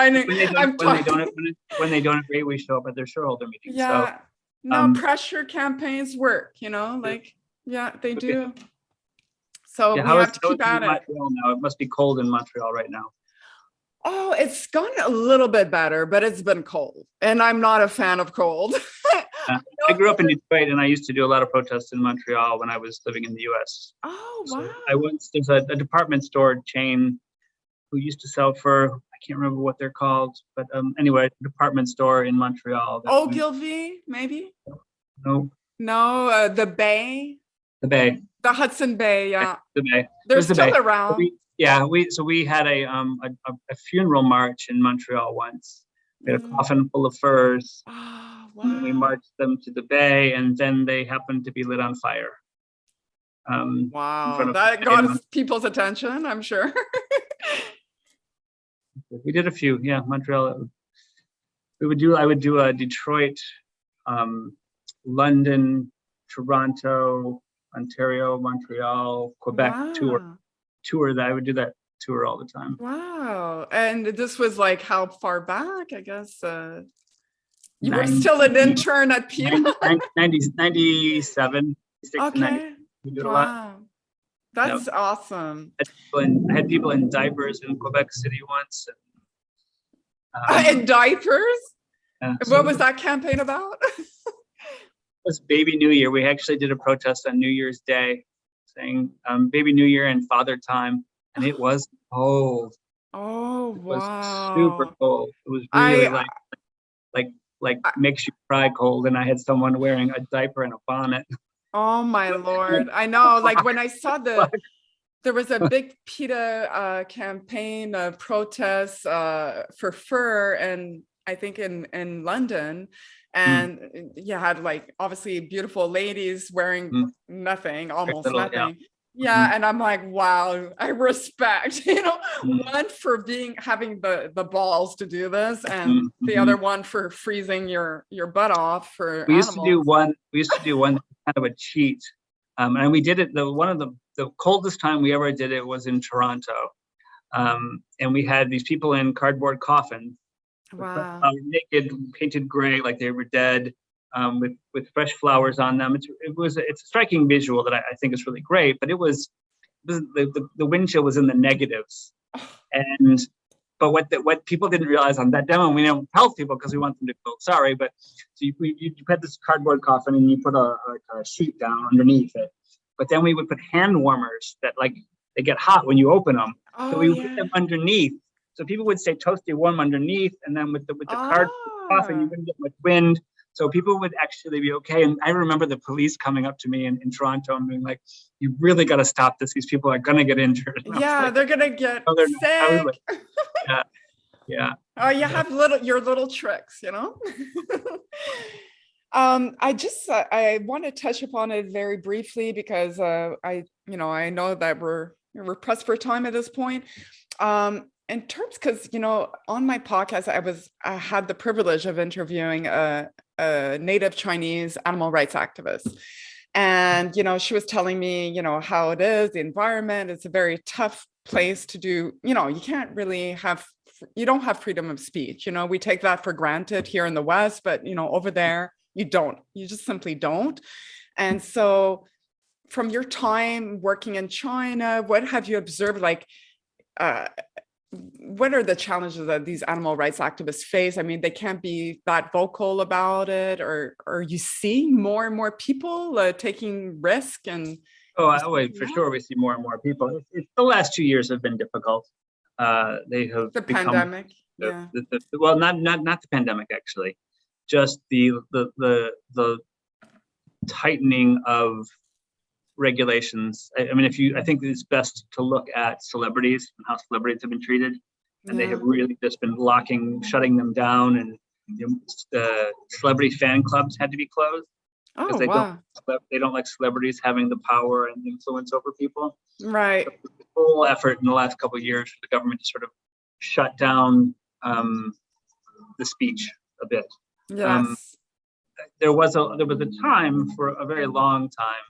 When they don't agree, we show up at their shareholder meetings. Yeah. So, pressure campaigns work. They do. So we how have is to keep at it. Montreal now? It must be cold in Montreal right now. Oh, it's gotten a little bit better, but it's been cold, and I'm not a fan of cold. I grew up in Detroit, and I used to do a lot of protests in Montreal when I was living in the U.S. Oh, wow. So there's a department store chain who used to sell for, I can't remember what they're called, but anyway, a department store in Montreal. Ogilvy, maybe? No. No, the Bay. The Bay. The Hudson Bay, yeah. The Bay. They're the still Bay. around. We had a funeral march in Montreal once. We had a coffin full of furs. Oh, wow. And we marched them to the Bay, and then they happened to be lit on fire. Wow, that got people's attention, I'm sure. We did a few, yeah, Montreal. I would do a Detroit, London, Toronto, Ontario, Montreal, Quebec tour. That I would do that tour all the time. Wow. And this was like how far back? I guess you were still an intern at PETA? 97. Okay. We did a lot. That's awesome. I had people in diapers in Quebec City once. In diapers? What was that campaign about? It was Baby New Year. We actually did a protest on New Year's Day saying Baby New Year and Father Time. And it was cold. Oh, it was wow. Super cold. It was really like makes you cry cold. And I had someone wearing a diaper and a bonnet. Oh my Lord. I know, like when I saw there was a big PETA campaign, protest for fur, and I think in London, and you had like obviously beautiful ladies wearing nothing, almost nothing. Yeah. And I'm like, wow, I respect, one for having the balls to do this, and the other one for freezing your butt off for we animals. used to do one kind of a cheat. And we did it, one of the coldest time we ever did it was in Toronto. And we had these people in cardboard coffins. Wow. Naked, painted gray, like they were dead, with fresh flowers on them. It's a striking visual that I think is really great, but the wind chill was in the negatives. But what people didn't realize on that demo, we don't tell people because we want them to feel sorry, but so you had this cardboard coffin and you put a sheet down underneath it. But then we would put hand warmers that they get hot when you open them. So we would put them underneath. So people would stay toasty warm underneath, and then with the cardboard coffin, you wouldn't get much wind. So people would actually be okay. And I remember the police coming up to me in Toronto and being like, you really got to stop this. These people are going to get injured. Yeah, they're going to get sick. Yeah. Oh, you have your little tricks, I want to touch upon it very briefly because I know that we're pressed for time at this point. In terms, because on my podcast, I had the privilege of interviewing a native Chinese animal rights activist, and she was telling me how it is, the environment. It's a very tough place to do. You can't really you don't have freedom of speech. We take that for granted here in the West, but over there you don't. You just simply don't. And so, from your time working in China, what have you observed? What are the challenges that these animal rights activists face? I mean, they can't be that vocal about it, or you see more and more people taking risk and. For sure, we see more and more people. The last 2 years have been difficult. They have the pandemic. Well, not the pandemic actually, just the tightening of regulations. I mean, I think it's best to look at celebrities and how celebrities have been treated, and they have really just been shutting them down, and the celebrity fan clubs had to be closed because they don't like celebrities having the power and influence over people. Right. So the whole effort in the last couple of years for the government to sort of shut down the speech a bit. Yes. There was a time for a very long time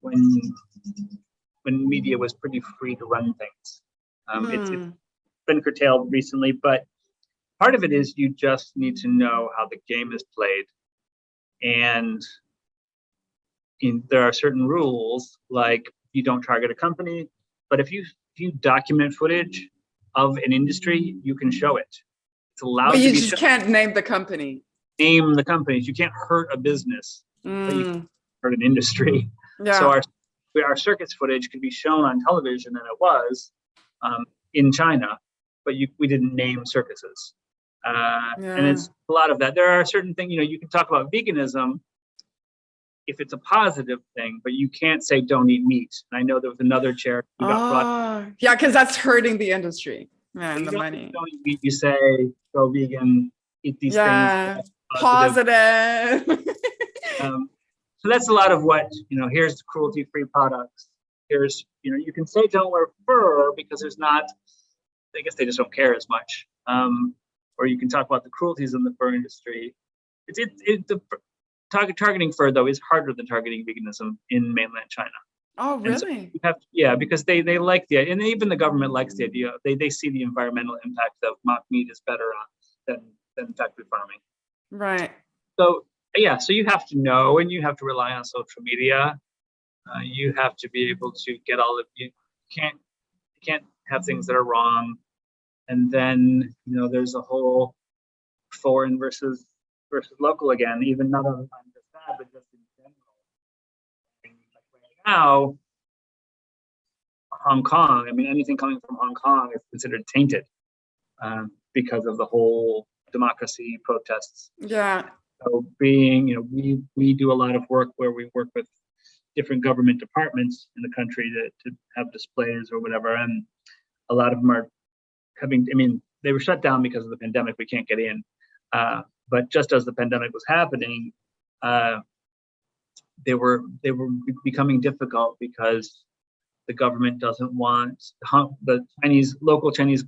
when media was pretty free to run things. It's been curtailed recently, but part of it is you just need to know how the game is played, and there are certain rules, like you don't target a company, but if you document footage of an industry, you can show it. It's allowed. But you just can't name the company. Name the companies. You can't hurt a business, but you can hurt an industry. Yeah. So our circus footage could be shown on television, and it was in China, but we didn't name circuses. And it's a lot of that. There are certain things, you can talk about veganism, if it's a positive thing, but you can't say don't eat meat. And I know there was another charity who got brought. Yeah, because that's hurting the industry. Yeah, and the money. Don't eat meat. You say go vegan, eat these things. Positive. So that's a lot of what, here's cruelty-free products. Here's, you can say don't wear fur because there's not, I guess they just don't care as much. Or you can talk about the cruelties in the fur industry. Targeting fur, though, is harder than targeting veganism in mainland China. Oh, really? So because they like the idea, and even the government likes the idea. They see the environmental impact of mock meat is better than factory farming. Right. So so you have to know, and you have to rely on social media. You have to be able to get all of you can't have things that are wrong. And then there's a whole foreign versus local again, even not on just that, but just in general. Like right now, Hong Kong, anything coming from Hong Kong is considered tainted because of the whole democracy protests. Yeah. So we do a lot of work where we work with different government departments in the country to have displays or whatever, and a lot of them are having. They were shut down because of the pandemic. We can't get in, but just as the pandemic was happening, they were becoming difficult because the government doesn't want the local Chinese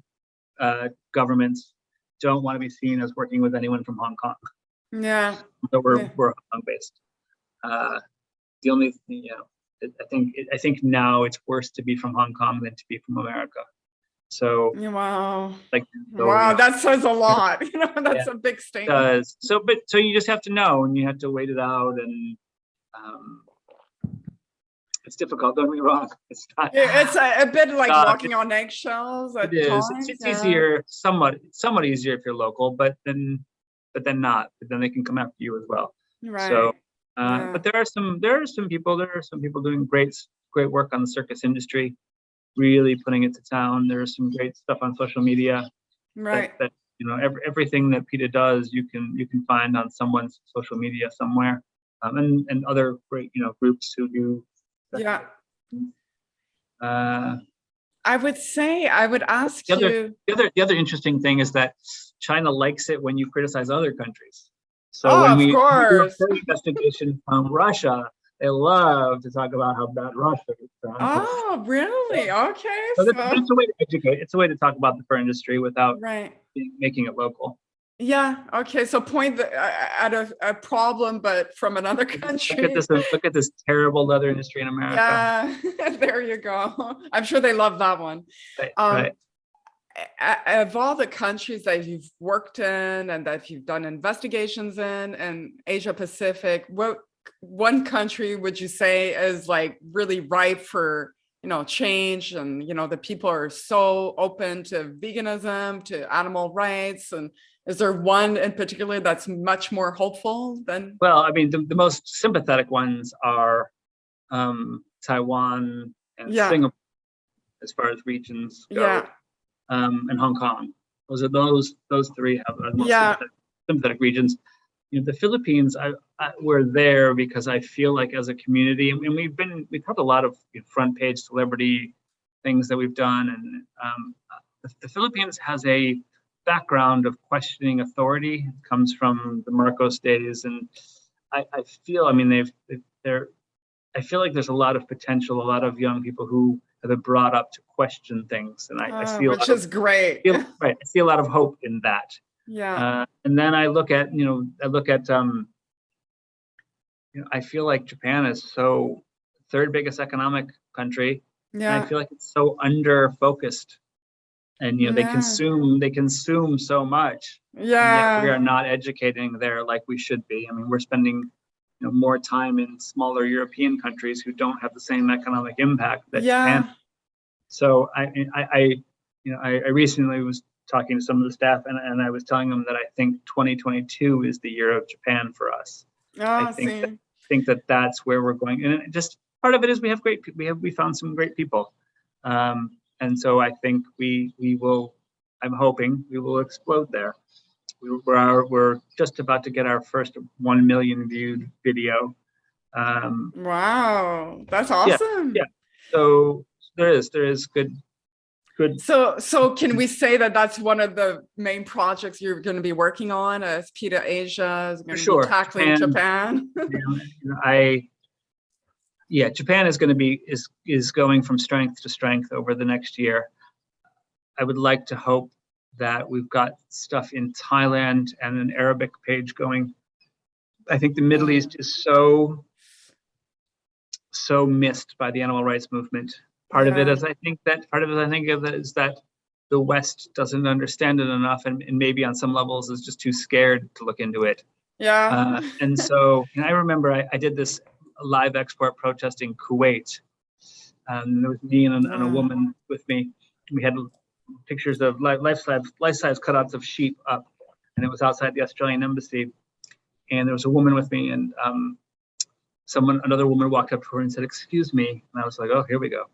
governments don't want to be seen as working with anyone from Hong Kong. Yeah. So we're Hong Kong based. The only thing, I think now it's worse to be from Hong Kong than to be from America. So wow, wow, that says a lot. That's a big statement. So you just have to know, and you have to wait it out, and it's difficult. Don't get me wrong. It's not. It's a bit like walking on eggshells. At times. It's easier, somewhat easier if you're local, but then not. But then they can come after you as well. Right. So. But there are some people doing great work on the circus industry, really putting it to town. There's some great stuff on social media. Right. That everything that PETA does, you can find on someone's social media somewhere, and other great groups who do. Yeah. I would ask you. The other interesting thing is that China likes it when you criticize other countries. So when we do a investigation from Russia, they love to talk about how bad Russia is. Oh, really? Okay. So it's a way to educate. It's a way to talk about the fur industry without making it local. Yeah. Okay. So point at a problem, but from another country. Look at this terrible leather industry in America. Yeah. There you go. I'm sure they love that one. Right. Of all the countries that you've worked in and that you've done investigations in Asia Pacific, what one country would you say is like really ripe for change, and the people are so open to veganism, to animal rights, and is there one in particular that's much more hopeful than? Well, the most sympathetic ones are Taiwan and Singapore, as far as regions go. Yeah. And Hong Kong. Those three have the most sympathetic regions. The Philippines, we're there because I feel like as a community, and we've had a lot of front page celebrity things that we've done, and the Philippines has a background of questioning authority. It comes from the Marcos days, and I feel, I feel like there's a lot of potential, a lot of young people who have been brought up to question things, and I see which is great. I see a lot of hope in that. Yeah. And then I look at I feel like Japan is so third biggest economic country. Yeah. And I feel like it's so under focused, and they consume so much. Yeah. And yet we are not educating there like we should be. We're spending more time in smaller European countries who don't have the same economic impact that Japan. So I recently was talking to some of the staff, and I was telling them that I think 2022 is the year of Japan for us. I think that's where we're going, and just part of it is we found some great people, and so I think we will. I'm hoping we will explode there. We're just about to get our first 1 million viewed video. Wow, that's awesome. Yeah. So there is good. So can we say that that's one of the main projects you're going to be working on as PETA Asia is going to be tackling Japan? Japan is going to be is going from strength to strength over the next year. I would like to hope that we've got stuff in Thailand and an Arabic page going. I think the Middle East is so missed by the animal rights movement. Part of it is I think that the West doesn't understand it enough, and maybe on some levels is just too scared to look into it. Yeah. And so, I remember I did this live export protest in Kuwait. There was me and a woman with me. We had pictures of life-size cutouts of sheep up, and it was outside the Australian embassy. And there was a woman with me, and another woman walked up to her and said, "Excuse me," and I was like, "Oh, here we go."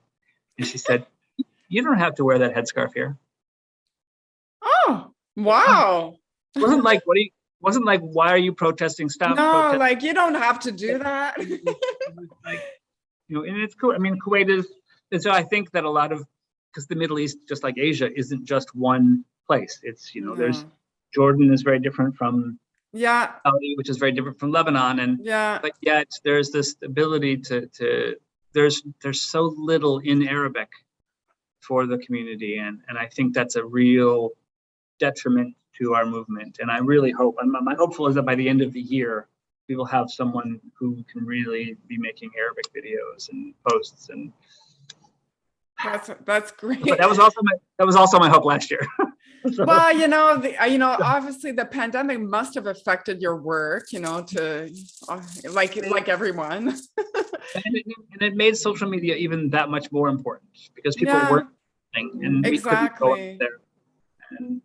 And she said, "You don't have to wear that headscarf here." Oh, wow. Wasn't like, why are you protesting? Stop. No, protesting. like you don't have to do that. Like, and it's cool. I mean, Kuwait is, and so I think that because the Middle East, just like Asia, isn't just one place. It's, there's Jordan is very different from Saudi, which is very different from Lebanon, but yet there's this ability to there's so little in Arabic for the community, and I think that's a real detriment to our movement. And I really hope, my hopeful is that by the end of the year, we will have someone who can really be making Arabic videos and posts. And that's great. But that was also my hope last year. So. Well, obviously the pandemic must have affected your work, to like everyone. and it made social media even that much more important because people weren't listening, and we couldn't go up there. And,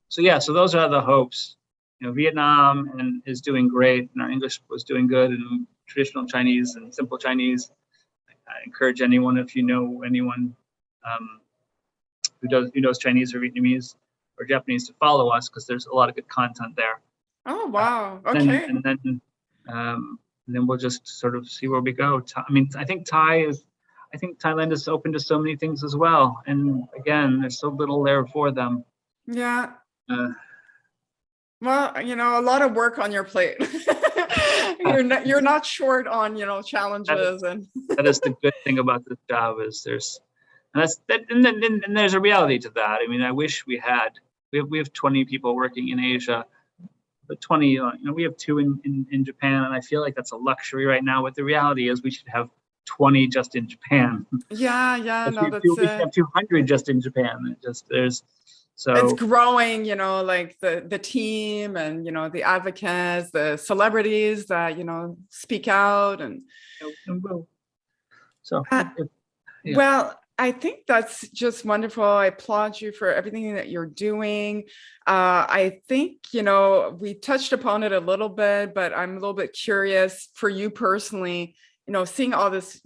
so those are the hopes. Vietnam is doing great, and our English was doing good, and traditional Chinese and simple Chinese. I encourage anyone, if you know anyone who knows Chinese or Vietnamese or Japanese, to follow us, because there's a lot of good content there. Oh wow! Okay. And then we'll just sort of see where we go. I think Thailand is open to so many things as well. And again, there's so little there for them. Yeah. Well, a lot of work on your plate. You're not short on, challenges. That is the good thing about this job, is and there's a reality to that. I mean, I wish we have 20 people working in Asia, but 20, we have 2 in Japan, and I feel like that's a luxury right now. But the reality is we should have 20 just in Japan. Yeah, we should have 200 just in Japan. So it's growing, like the team and, the advocates, the celebrities that, speak out and so. Well, I think that's just wonderful. I applaud you for everything that you're doing. I think, we touched upon it a little bit, but I'm a little bit curious for you personally, seeing all this,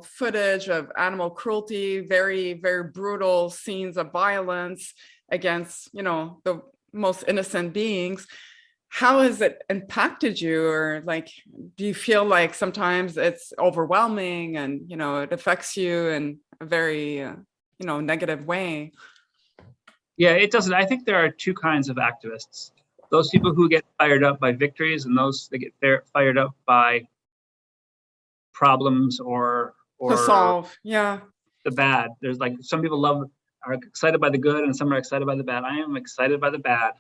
footage of animal cruelty, very, very brutal scenes of violence against, the most innocent beings. How has it impacted you? Or do you feel like sometimes it's overwhelming and, it affects you in a very, negative way? Yeah, it doesn't. I think there are 2 kinds of activists. Those people who get fired up by victories, and those that get fired up by problems or to solve. Yeah. The bad. There's some people are excited by the good, and some are excited by the bad. I am excited by the bad.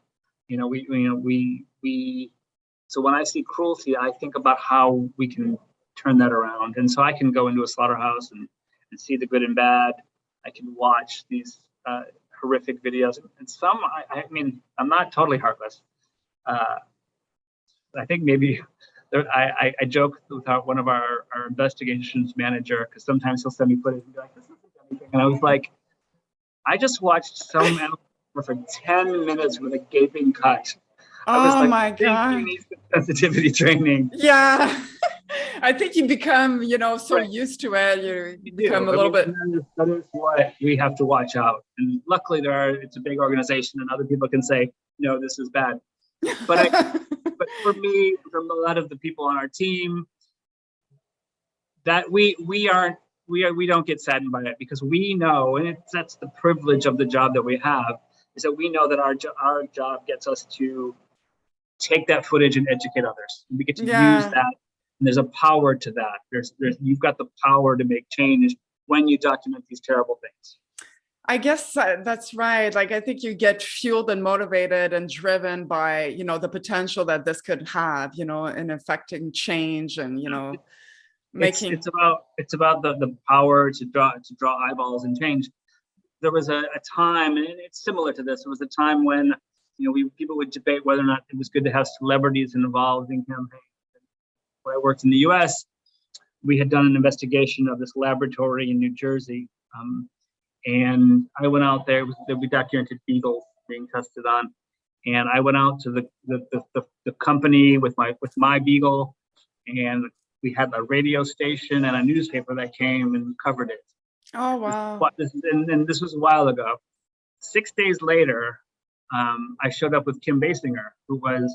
So when I see cruelty, I think about how we can turn that around. And so I can go into a slaughterhouse and see the good and bad. I can watch these horrific videos, and some, I'm not totally heartless. I think maybe I joke with one of our investigations manager, because sometimes he'll send me footage and be like, "This isn't anything," and I was like, I just watched some animal for 10 minutes with a gaping cut. Oh my God. You need some sensitivity training. Yeah. I think you become, so used to it. You become a little bit. That is what we have to watch out. And luckily it's a big organization, and other people can say, no, this is bad. But but for me, from a lot of the people on our team, that we don't get saddened by it, because we know, and that's the privilege of the job that we have, is that we know that our job gets us to take that footage and educate others. And we get to use that, and there's a power to that. There's you've got the power to make change when you document these terrible things. I guess that's right. Like, I think you get fueled and motivated and driven by, the potential that this could have, in affecting change and, making. It's about the power to draw eyeballs and change. There was a time, and it's similar to this. It was a time when, people would debate whether or not it was good to have celebrities involved in campaigns. When I worked in the U.S., we had done an investigation of this laboratory in New Jersey. And I went out there. We documented beagles being tested on, and I went out to the company with my beagle, and we had a radio station and a newspaper that came and covered it. Oh wow! And this was a while ago. 6 days later, I showed up with Kim Basinger, who was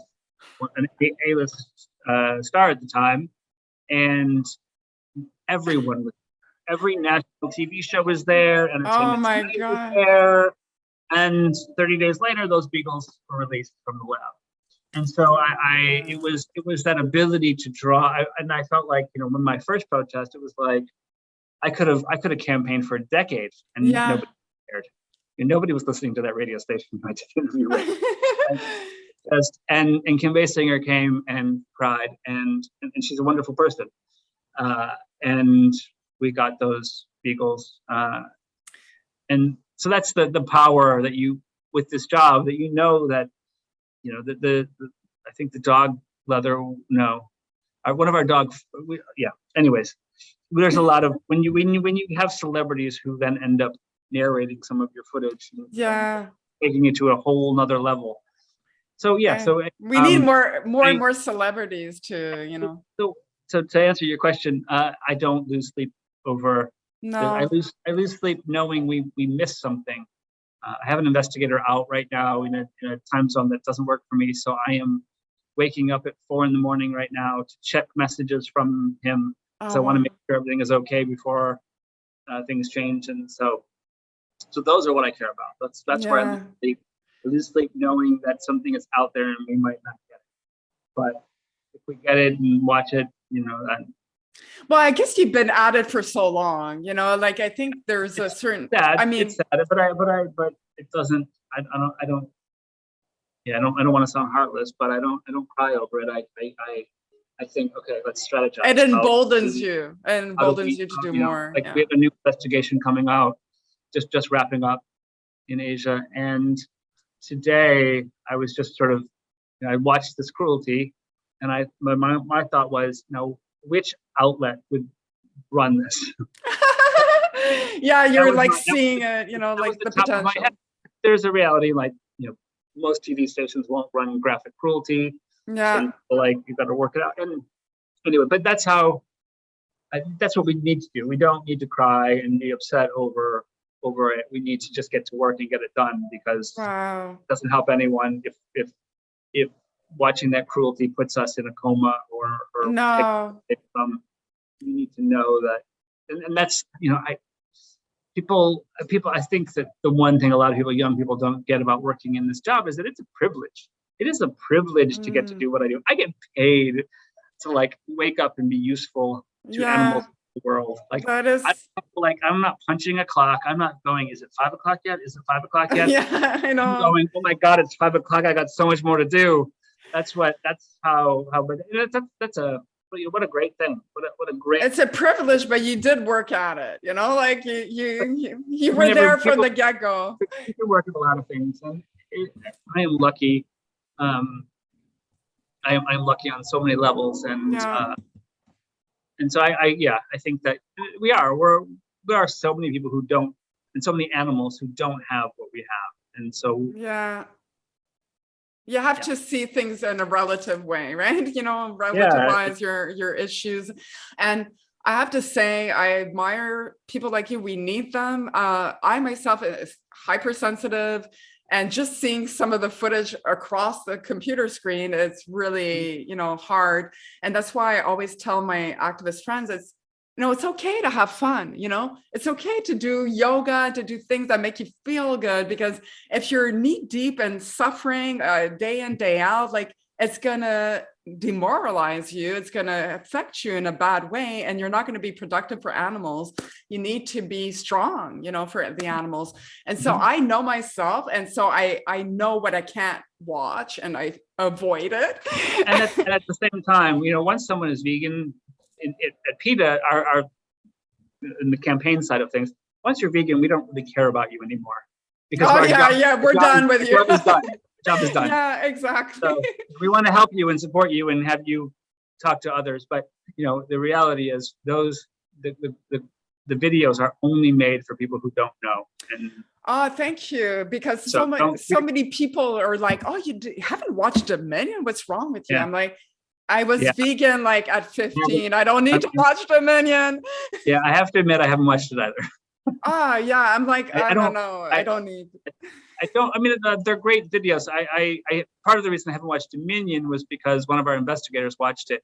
an A-list star at the time, and everyone was. Every national TV show was there, and oh my god! There. And 30 days later, those beagles were released from the lab. And so it was that ability to draw. And I felt like, when my first protest, it was like I could have campaigned for a decade, and nobody cared. And nobody was listening to that radio station I did interview with. and Kim Basinger came and cried, and she's a wonderful person. And we got those beagles. And so that's the power that you, with this job, that that, I think the dog leather, one of our dogs, anyways, there's a lot of, when you have celebrities who then end up narrating some of your footage, taking it to a whole nother level. So, so we need more and more celebrities to, So to answer your question, I don't lose sleep over. No, I lose sleep knowing we missed something. I have an investigator out right now in a time zone that doesn't work for me, so I am waking up at 4 a.m. right now to check messages from him. So I want to make sure everything is okay before things change, and so those are what I care about. That's where I lose sleep. I lose sleep knowing that something is out there and we might not get it, but if we get it and watch it, well, I guess you've been at it for so long, like I think there's a certain. Sad. I mean, it's sad, but it doesn't. I don't want to sound heartless, but I don't cry over it. I think, okay, let's strategize. It emboldens you. It emboldens you to do more. Like we have a new investigation coming out, just wrapping up in Asia, and today I was just sort of, I watched this cruelty, and my thought was, which outlet would run this? You're like seeing it, like the potential. There's a reality, like, most TV stations won't run graphic cruelty. Yeah. So, like, you got to work it out. And anyway, but that's what we need to do. We don't need to cry and be upset over it. We need to just get to work and get it done, because it doesn't help anyone if watching that cruelty puts us in a coma or no. You need to know that, and that's, people, I think that the one thing a lot of people, young people, don't get about working in this job is that it's a privilege. It is a privilege to get to do what I do. I get paid to like wake up and be useful to animals in the world. Like that is I'm not punching a clock. I'm not going, is it 5 o'clock yet? Is it 5 o'clock yet? Yeah, I know. I'm going, oh my God, it's 5 o'clock. I got so much more to do. That's how, but that's what a great thing. What a great. It's a privilege, but you did work at it, like you were there from the get-go. You can work at a lot of things, and I am lucky. I'm lucky on so many levels, and so I think that we are so many people who don't, and so many animals who don't have what we have, and so you have to see things in a relative way, right? Relativize your issues. And I have to say, I admire people like you. We need them. I myself is hypersensitive, and just seeing some of the footage across the computer screen, it's really, hard. And that's why I always tell my activist friends, it's okay to have fun, it's okay to do yoga, to do things that make you feel good, because if you're knee deep in suffering day in, day out, like it's gonna demoralize you, it's gonna affect you in a bad way, and you're not going to be productive for animals. You need to be strong, for the animals. And so I know myself, and so I know what I can't watch, and I avoid it. And at the same time, once someone is vegan, at PETA, our in the campaign side of things, once you're vegan, we don't really care about you anymore. Because we're done with you. Job is done. Yeah, exactly. So we want to help you and support you and have you talk to others. But the reality is the videos are only made for people who don't know. And thank you. Because so many people are like, oh, haven't watched Dominion? What's wrong with you? Yeah. I'm like, I was vegan like at 15. I don't need to watch Dominion. Yeah, I have to admit I haven't watched it either. I'm like, I don't know. I don't need. They're great videos. I part of the reason I haven't watched Dominion was because one of our investigators watched it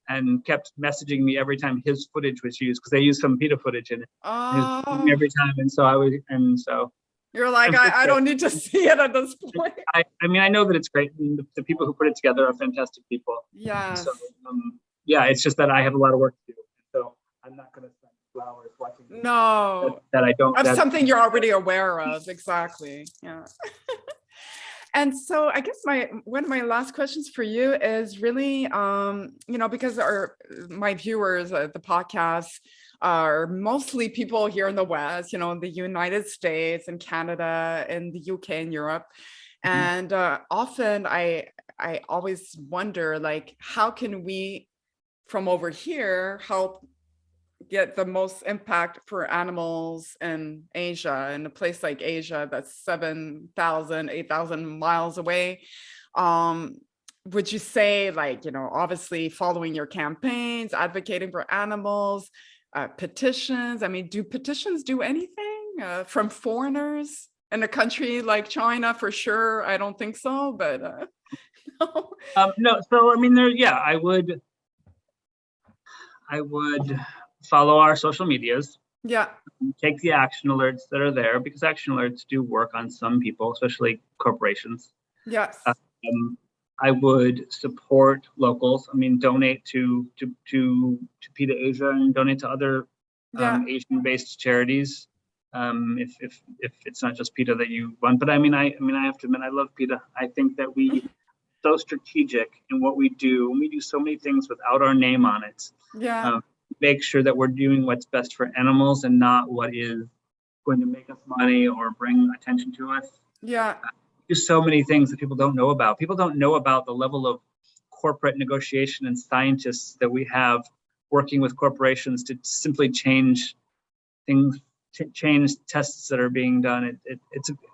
and kept messaging me every time his footage was used, because they used some PETA footage in it. Every time, and so you're like, I don't need to see it at this point. I know that it's great, and the people who put it together are fantastic people. Yeah. So it's just that I have a lot of work to do, so I'm not going to spend 2 hours watching. No. That I don't. Of something you're already aware of, exactly. Yeah. And so I guess one of my last questions for you is really, because my viewers of the podcast are mostly people here in the West, in the United States and Canada and the UK and Europe. And often I always wonder, like, how can we from over here help get the most impact for animals in Asia, in a place like Asia that's 7,000, 8,000 miles away? Would you say, like, obviously following your campaigns, advocating for animals, petitions? I mean, do petitions do anything from foreigners in a country like China? For sure, I don't think so, but no. No. So I would follow our social medias. Yeah. Take the action alerts that are there, because action alerts do work on some people, especially corporations. Yes. I would support locals. Donate to PETA Asia and donate to other Asian-based charities. If it's not just PETA that you want, but I have to admit, I love PETA. I think that we so strategic in what we do, and we do so many things without our name on it. Yeah. Make sure that we're doing what's best for animals and not what is going to make us money or bring attention to us. Yeah. There's so many things that people don't know about. People don't know about the level of corporate negotiation and scientists that we have working with corporations to simply change things, change tests that are being done.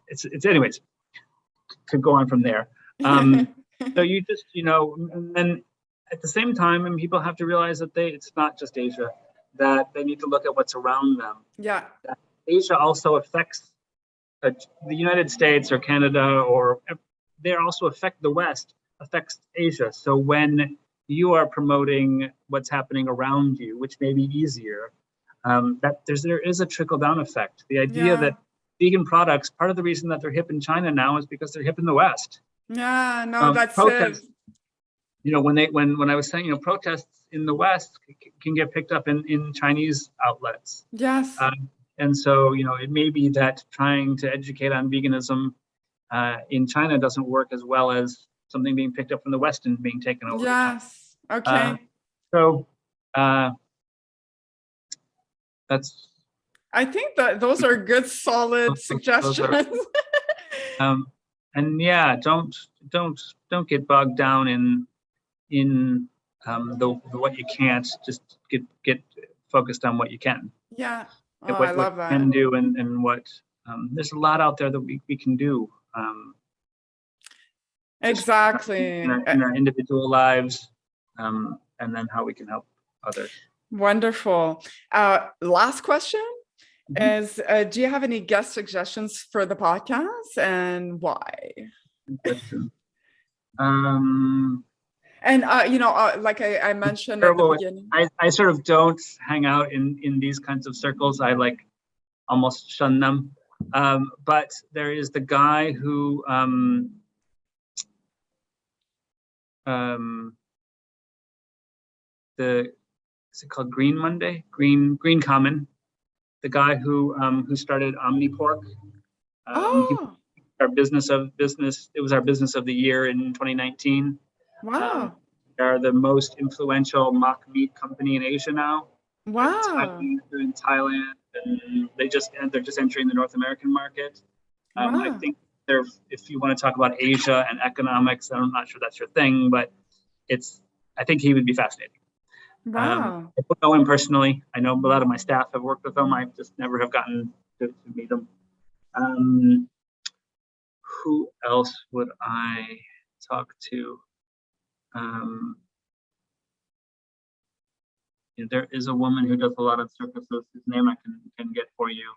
It's anyways, could go on from there. So you just, and then at the same time, people have to realize that it's not just Asia, that they need to look at what's around them. Yeah. That Asia also affects the United States or Canada, or they also affect the West, affects Asia. So when you are promoting what's happening around you, which may be easier, that there is a trickle down effect. The idea that vegan products, part of the reason that they're hip in China now is because they're hip in the West. Yeah, no, that's protests, it. When I was saying, protests in the West can get picked up in Chinese outlets. Yes. And so, it may be that trying to educate on veganism in China doesn't work as well as something being picked up from the West and being taken over. Yes. Okay. That's. I think that those are good, solid suggestions. And don't get bogged down in the what you can't. Just get focused on what you can. Yeah. What I love that. You can do and what there's a lot out there that we can do. Exactly. In our individual lives, and then how we can help others. Wonderful. Last question is, do you have any guest suggestions for the podcast, and why? Good question. And like I mentioned at the Terrible. beginning. I sort of don't hang out in these kinds of circles. I like almost shun them. But there is the guy who is it called Green Monday? Green Common. The guy who started OmniPork. Our business. It was our business of the year in 2019. Wow. They are the most influential mock meat company in Asia now. Wow. They're in Thailand, and they're just entering the North American market. Wow. I think if you want to talk about Asia and economics, I'm not sure that's your thing, but I think he would be fascinating. Wow. I don't know him personally. I know a lot of my staff have worked with him. I just never have gotten to meet him. Who else would I talk to? There is a woman who does a lot of circuses, whose name I can get for you,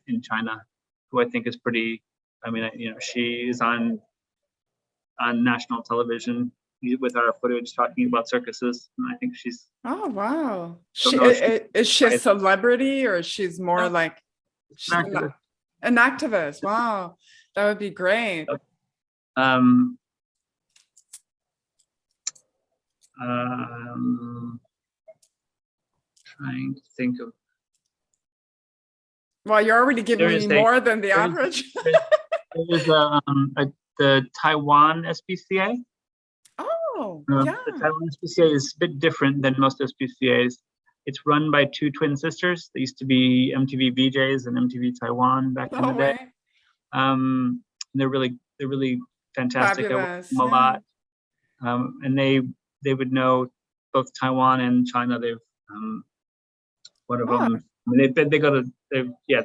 in China, who I think is pretty. I mean, she is on national television with our footage talking about circuses, and I think she's. Oh wow! Is she a celebrity, or she's more like an activist? Wow, that would be great. Trying to think of. Well, you're already giving me more than the average. There's the Taiwan SPCA. Oh, yeah. The Taiwan SPCA is a bit different than most SPCAs. It's run by two twin sisters. They used to be MTV VJs and MTV Taiwan back in the day. They're really fantastic. I work with them a lot. And they would know both Taiwan and China. They've one of them.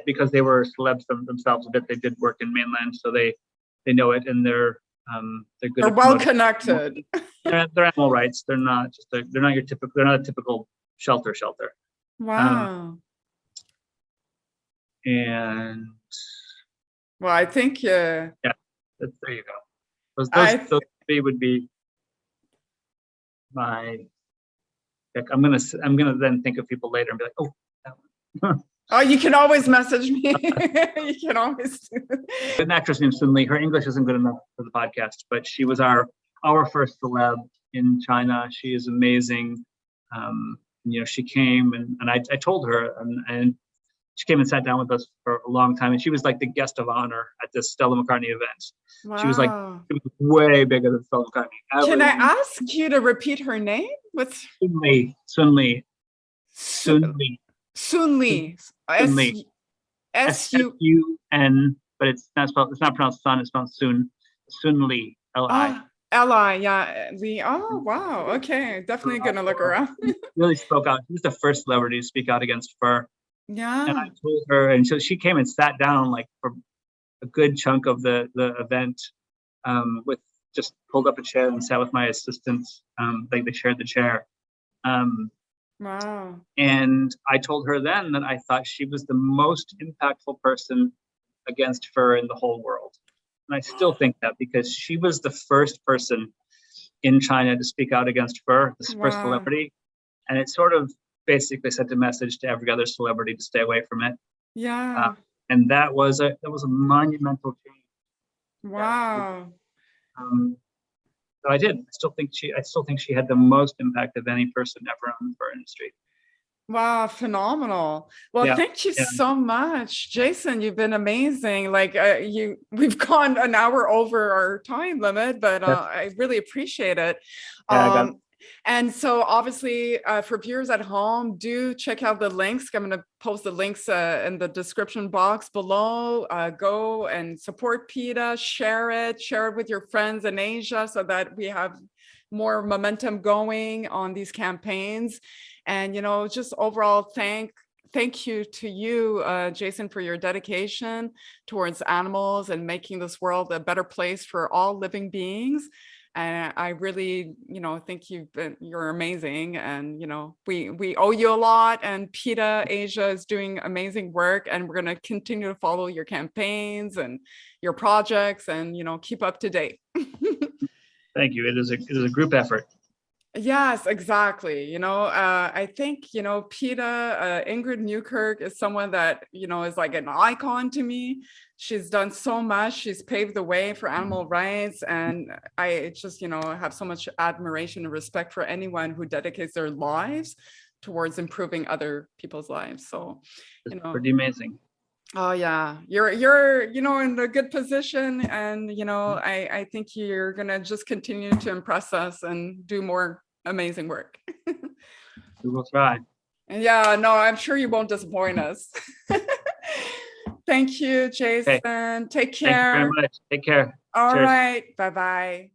Because they were celebs themselves a bit. They did work in mainland, so they know it, and they're good. They're well connected. They're animal rights. They're not your typical. They're not a typical shelter. Wow. And well, I think there you go. Those three would be my. I'm gonna then think of people later and be like, oh, that one. Oh, you can always message me. You can always do it. An actress named Sun Li. Her English isn't good enough for the podcast, but she was our first celeb in China. She is amazing. She came and I told her, and she came and sat down with us for a long time, and she was like the guest of honor at this Stella McCartney event. Wow. She was like, it was way bigger than Stella McCartney. Can I ask you to repeat her name? What's Sun Li. S-U-N, but it's not pronounced Sun, it's spelled Sun. Sun Li, L-I. L-I, yeah. Li. Oh, wow. Okay. Definitely going to look around. Really spoke out. She was the first celebrity to speak out against fur. Yeah. And I told her, and so she came and sat down like for a good chunk of the event, with just pulled up a chair and sat with my assistants. They shared the chair. Wow. And I told her then that I thought she was the most impactful person against fur in the whole world. And I still think that, because she was the first person in China to speak out against fur, the first celebrity. And it sort of basically sent a message to every other celebrity to stay away from it. Yeah. And that was a monumental change. Wow. So I did. I still think she had the most impact of any person ever on the fur industry. Wow, phenomenal. Well, thank you so much, Jason. You've been amazing. Like we've gone an hour over our time limit, but I really appreciate it. And so obviously for viewers at home, do check out the links. I'm going to post the links in the description box below. Go and support PETA, share it with your friends in Asia so that we have more momentum going on these campaigns. And, just overall thank you to you, Jason, for your dedication towards animals and making this world a better place for all living beings. And I really, think you're amazing. And, we owe you a lot, and PETA Asia is doing amazing work, and we're going to continue to follow your campaigns and your projects and, keep up to date. Thank you. It is a group effort. Yes, exactly. I think, PETA, Ingrid Newkirk is someone that, is like an icon to me. She's done so much. She's paved the way for animal rights. And I just, have so much admiration and respect for anyone who dedicates their lives towards improving other people's lives. So, It's pretty amazing. Oh yeah, you're in a good position, and I think you're gonna just continue to impress us and do more amazing work. We will try. And yeah, no, I'm sure you won't disappoint us. Thank you, Jason. Okay. Take care. Thank you very much. Take care. All Cheers. right. Bye-bye.